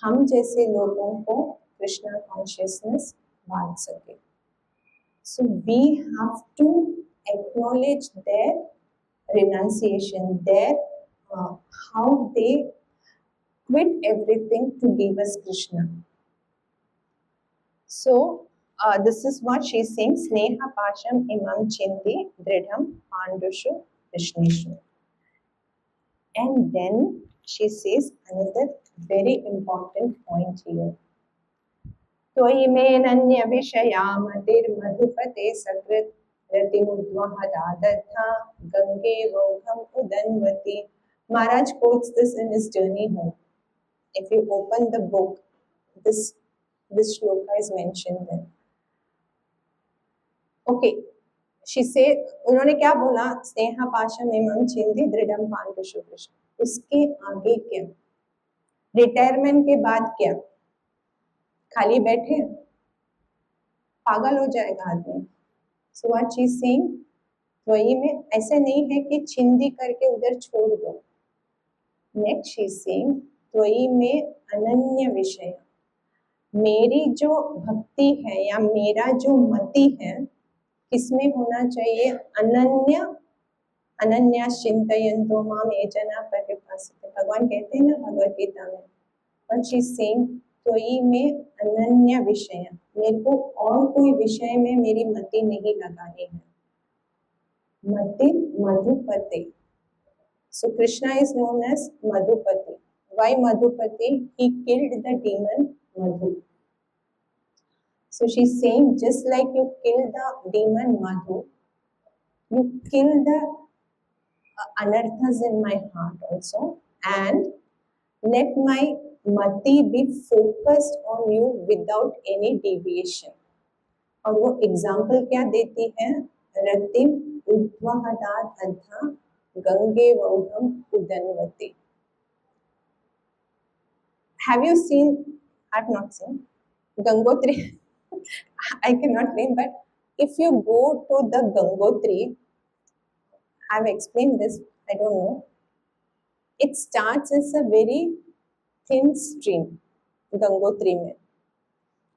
हम जैसे लोगों को कृष्णा कॉन्शियसनेस बांट सके. So we have to acknowledge their renunciation, their how they quit everything to give us Krishna. So this is what she is saying: Sneha Pasham Imam Chindi Dridham Pandushu Krishneshu. And then she says another very important point here. त्वयि मेनन्य विषया मतिर्मधुपते सकृत् रतिमुद्वहदादत्था Gange वोघम उदन्वति. Maharaj quotes this in his journey home. If you open the book, this shloka is mentioned there. Okay, she said, उन्होंने क्या बोला? स्नेहा पाशम इमं छिंदी दृढ़म पांडुषु कृष्ण. उसके आगे क्या? रिटायरमेंट के बाद क्या? खाली बैठे? पागल हो जाएगा आदमी. So what she is saying, वही में ऐसे नहीं है कि छिंदी करके उधर छोड़ दो. Next she is saying, त्वयि में अनन्य विषय. मेरी जो भक्ति है या मेरा जो मति है, किसमें होना चाहिए? अनन्य. अनन्या चिंतयन्तो माम ये जना पर्युपासते. भगवान कहते हैं ना भगवत गीता में. But she is saying, त्वयि में अनन्य विषय. मेरे को और कोई विषय में मेरी मति नहीं लगानी है. मति Madhupati. So Krishna is known as Madhupati. Why Madhupati? He killed the demon Madhu. So she's saying, just like you killed the demon Madhu, you kill the anarthas in my heart also, and let my mati be focused on you without any deviation. और वो एग्जाम्पल क्या देती है? रतिम उद्वहदात अद्धा Gange वौघम उदन्वति. Have you seen? I have not seen Gangotri. I cannot name, but if you go to the Gangotri, I have explained this, I don't know. It starts as a very thin stream. Gangotri में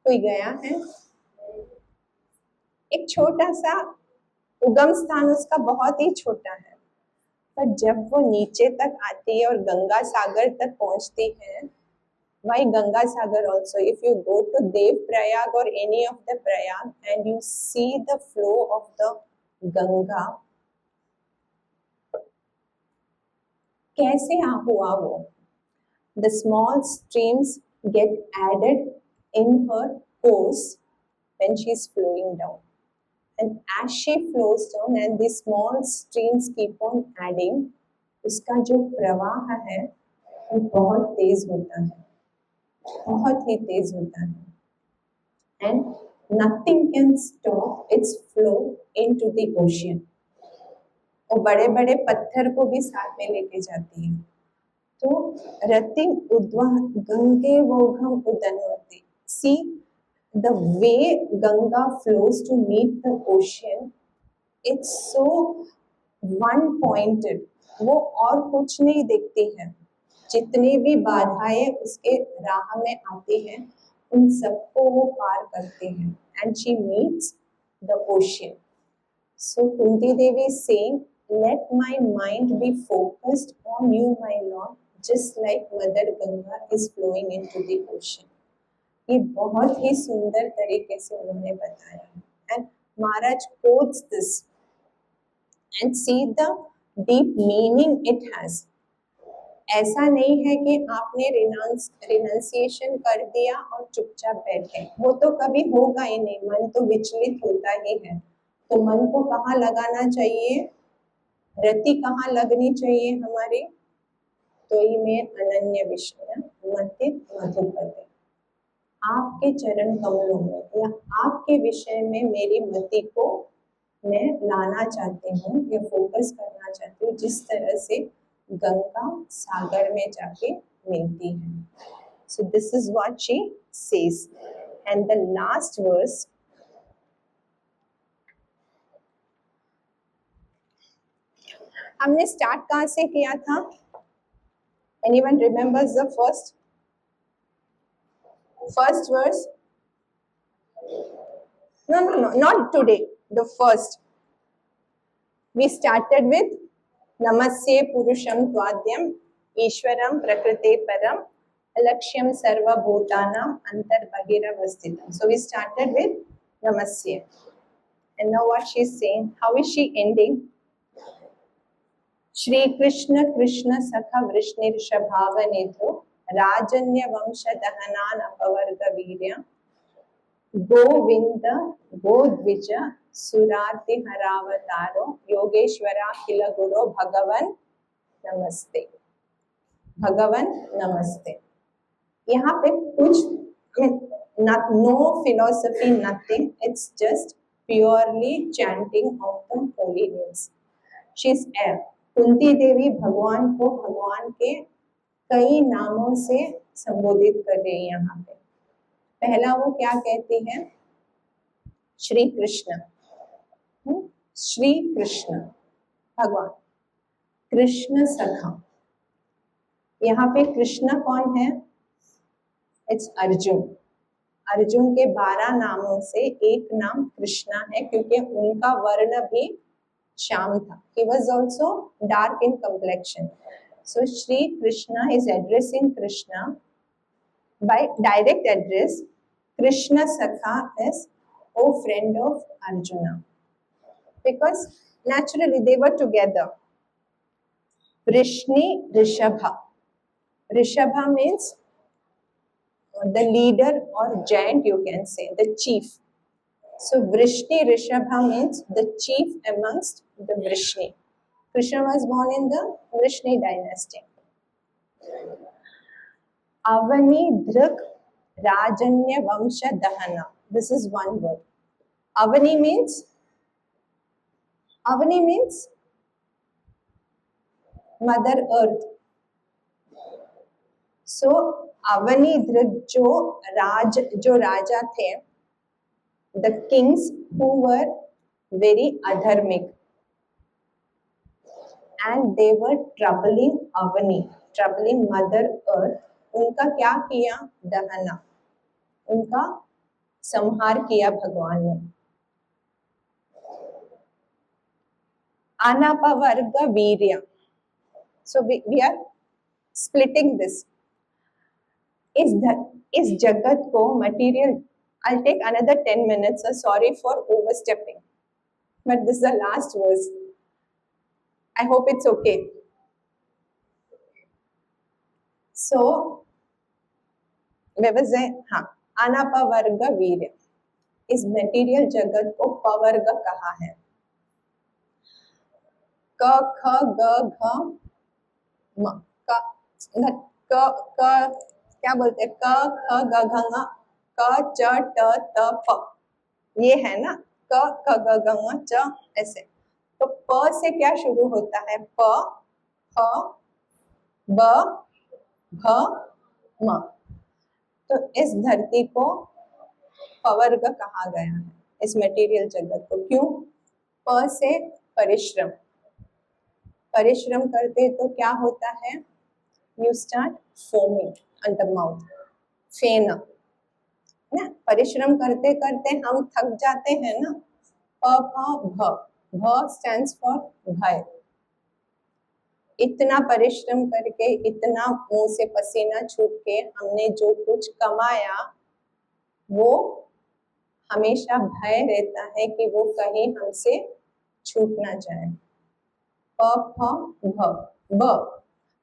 कोई गया है? एक छोटा सा उगम स्थान उसका बहुत ही छोटा है, पर जब वो नीचे तक आती है और गंगा सागर तक पहुंचती है, why Ganga Sagar also, if you go to Dev Prayag or any of the Prayag and you see the flow of the Ganga, कैसे हुआ वो? The small streams get added in her course when she is flowing down, and as she flows down and the small streams keep on adding, उसका जो प्रवाह है वो बहुत तेज होता है, बहुत ही तेज होता है. And nothing can stop its flow into the ocean. और बड़े बड़े पत्थर को भी साथ में लेके जाती है. तो रति उद्वह Gange वोघम उदन्वति. See the way Ganga flows to meet the ocean, it's so one pointed. वो और कुछ नहीं देखती है. जितनी भी बाधाएं उसके राह में आती हैं, उन सबको वो पार करते हैं. And she meets the ocean. So Kunti Devi is saying, let my mind be focused on you, my Lord, just like Mother Ganga is flowing into the ocean. ये बहुत ही सुंदर तरीके से उन्होंने बताया. And Maharaj quotes this and see the deep meaning it has. ऐसा नहीं है कि आपने रिनंसिएशन कर दिया और चुपचाप बैठे. वो तो कभी होगा ही नहीं. मन तो विचलित होता ही है. तो मन को कहाँ लगाना चाहिए? रति कहाँ लगनी चाहिए हमारी? तो में अनन्य विषय मति मधुपति. आपके चरण कमलों में या आपके विषय में मेरी मति को मैं लाना चाहती हूँ या फोकस करना चाहती हूँ, जिस तरह से गंगा सागर में जाके मिलती है. So this is what she says. And the last verse, हमने स्टार्ट कहाँ से किया था? Anyone remembers the first verse? No, not today. The first. We started with Namasye Purusham Tvadyam Ishwaram Prakrite Param Alaksham Sarva Bhutanam Antar Bhagiravasthitam. So we started with Namasye. And now what she's saying, how is she ending? Shri Krishna Krishna Sakha Vrishnirshabhavanedho Rajanya Vamsha Dahanan Apavarga Virya Govinda Godvija Surati Haravataro Yogeshwara Kila Guru Bhagavan Namaste. Bhagavan Namaste. यहाँ पे कुछ no philosophy, nothing. It's just purely chanting of the holy names. She's air. Kunti देवी भगवान को भगवान के कई नामों से संबोधित कर रही है यहाँ पे. पहला वो क्या कहती है? श्री कृष्ण. श्री कृष्ण भगवान. कृष्ण सखा. यहाँ पे कृष्ण कौन है? इट्स अर्जुन. अर्जुन के 12 नामों से एक नाम कृष्णा है, क्योंकि उनका वर्ण भी श्याम था. He was also dark in complexion. So Shri Krishna is addressing Krishna by direct address. Krishna Sakha is, oh friend of Arjuna, because naturally they were together. Vrishni Rishabha. Rishabha means the leader or giant, you can say, the chief. So Vrishni Rishabha means the chief amongst the Vrishni. Krishna was born in the Vrishni dynasty. Avani Dhruk Rajanya Vamsha Dahana. This is one word. Avani means Mother Earth. So Avani Dhruk जो राजा थे, the kings who were very adharmic, and they were troubling Avani, troubling Mother Earth. उनका क्या किया? दहना. उनका संहार किया भगवान ने. अनापवर्ग वीर्य. So we are splitting this. इस जगत को material. I'll take another 10 minutes. Sorry for overstepping, but this is the last verse. I hope it's okay. So, हाँ, अनापवर्ग वीर्य. इस मटेरियल जगत को पवर्ग कहा है. क ख ग घ म. क्या बोलते हैं? क ख ग घ ङ क च ट त प. ये है ना, क ख ग घ ङ च, ऐसे. तो प से क्या शुरू होता है? प फ ब भ म. तो इस धरती को पवर्ग कहा गया है, इस मटेरियल जगत को. क्यों? प से परिश्रम. परिश्रम करते तो क्या होता है? You start foaming on the mouth. फेना ना. परिश्रम करते करते हम थक जाते हैं ना. प फ भ. भ स्टैंड्स फॉर भय. इतना परिश्रम करके, इतना मुंह से पसीना छूट के हमने जो कुछ कमाया, वो हमेशा भय रहता है कि वो कहीं हमसे छूट ना जाए. प फ भ. ब.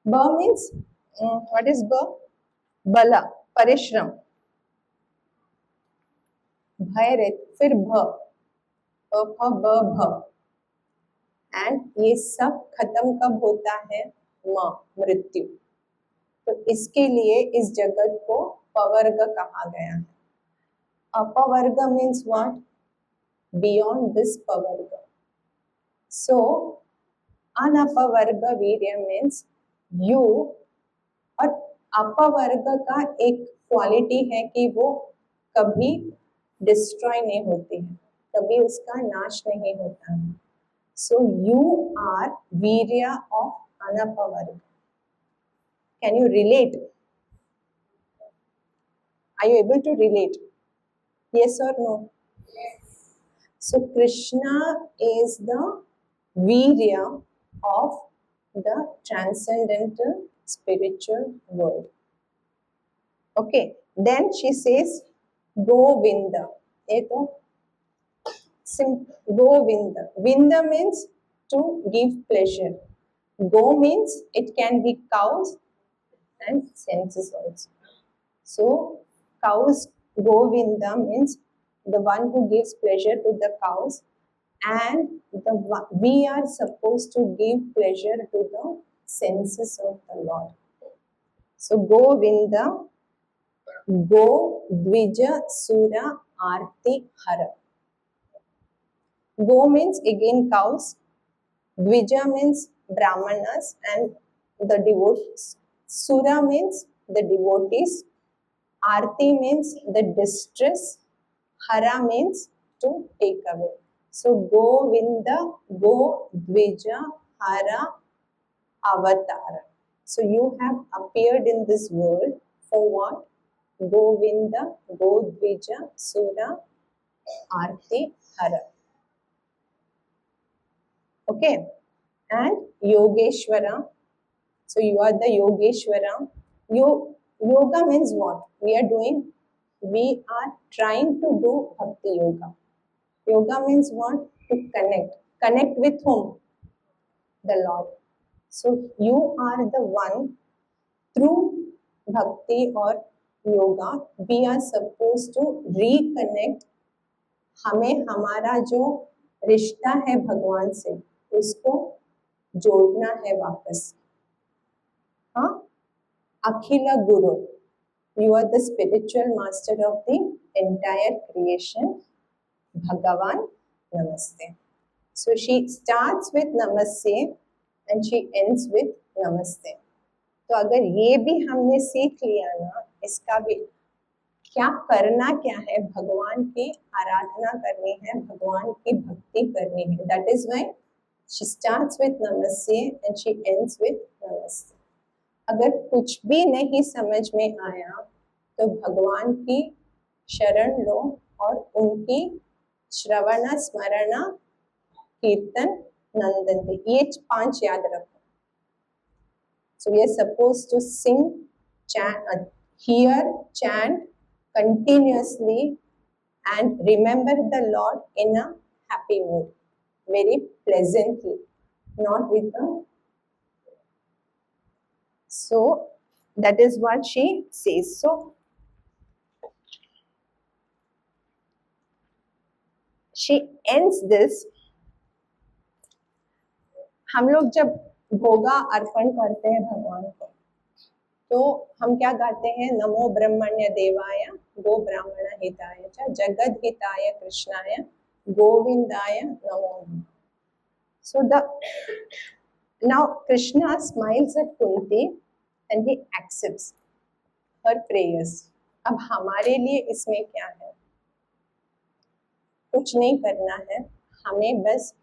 ब मीन्स व्हाट इज ब? बला, परिश्रम, भय रहता. फिर भ. प फ ब भ. एंड ये सब खत्म कब होता है? म, मृत्यु. तो इसके लिए इस जगत को अपवर्ग कहा गया है. अपवर्ग means what? Beyond this pavarga. So अनपवर्ग वीर्य means you, और अपवर्ग का एक क्वालिटी है कि वो कभी डिस्ट्रॉय नहीं होती है, कभी उसका नाश नहीं होता है. सो यू आर वीर्य ऑफ अनपवर्ग. Can you relate? Are you able to relate? Yes or no? So Krishna is the Virya of the transcendental spiritual world. Okay, then she says Govinda. Govinda. Vinda means to give pleasure. Go means it can be cows and senses also. So cows, Govinda means the one who gives pleasure to the cows, and we are supposed to give pleasure to the senses of the Lord. So Govinda, Go, Dvija, Sura, Arti, Hara. Go means again cows, Dvija means Brahmanas and the devotees, Sura means the devotees, Arti means the distress, Hara means to take away. So Govinda, Go, Dvija, Hara, Avatara. So you have appeared in this world for what? Govinda, Go, Dvija, Sura, Arti, Hara. Okay, and Yogeshwara. So you are the Yogeshwara. Yoga means what? We are trying to do Bhakti Yoga. Yoga means what? To connect. Connect with whom? The Lord. So you are the one through Bhakti or Yoga. We are supposed to reconnect. हमें हमारा जो रिश्ता है भगवान से उसको जोड़ना है वापस. हाँ, अखिल गुरु. You are the spiritual master of the entire creation. Bhagavan, Namaste. So she starts with Namaste and she ends with Namaste. तो अगर ये भी हमने सीख लिया ना, इसका भी क्या करना क्या है, भगवान की आराधना करनी है, भगवान की भक्ति करनी है. That is why she starts with Namaste and she ends with Namaste. अगर कुछ भी नहीं समझ में आया तो भगवान की शरण लो और उनकी श्रवण स्मरण कीर्तन नंदन, ये 5 याद रखो. So we are supposed to sing, chant, hear, chant continuously and remember the Lord in a happy mood, very pleasantly, not with the. So that is what she says. So she ends this. हम लोग जब भोगा अर्पण करते हैं भगवान को तो हम क्या गाते हैं? नमो ब्रह्मण्य देवाय गो ब्राह्मण हिताय च जगद हिताय कृष्णाय गोविंदाय नमो नमः. So now Krishna smiles at Kunti and he accepts her prayers. अब हमारे लिए इसमें क्या है? कुछ नहीं करना है, हमें बस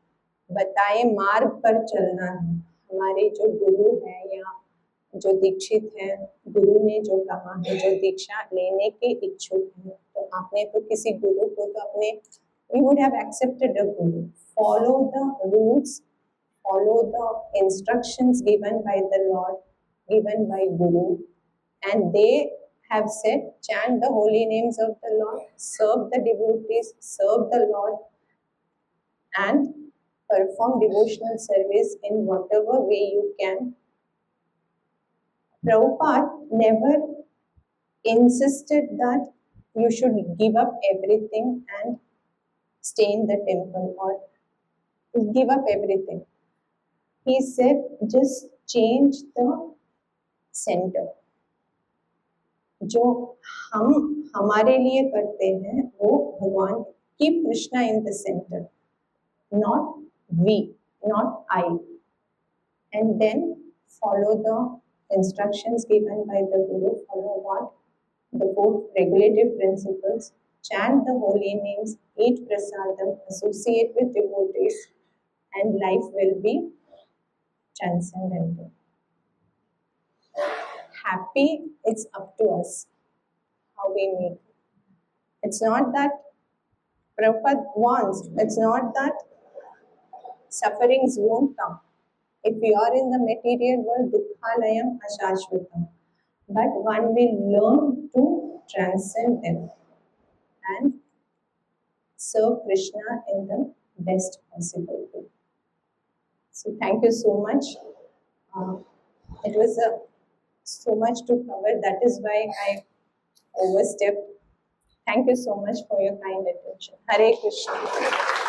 बताए मार्ग पर चलना है. हमारे जो गुरु है या जो दीक्षित है, गुरु ने जो कहा है, जो दीक्षा लेने के इच्छुक है, तो आपने तो किसी गुरु को तो अपने we would have accepted a guru. Follow the rules, follow the instructions given by the Lord, given by Guru, and they have said chant the holy names of the Lord, serve the devotees, serve the Lord, and perform devotional service in whatever way you can. Prabhupada never insisted that you should give up everything and stay in the temple or give up everything. He said just change the center. जो हम हमारे लिए करते हैं वो भगवान, keep Krishna in the center, not we, not I, and then follow the instructions given by the Guru, follow what? The 4 regulative principles, chant the holy names, eat prasadam, associate with devotees, and life will be transcendental. Happy, it's up to us how we make it. It's not that Prabhupada wants, it's not that sufferings won't come. If we are in the material world, dukkhalayam ashashvatam. But one will learn to transcend them and serve Krishna in the best possible way. So thank you so much. It was so much to cover. That is why I overstepped. Thank you so much for your kind attention. Hare Krishna.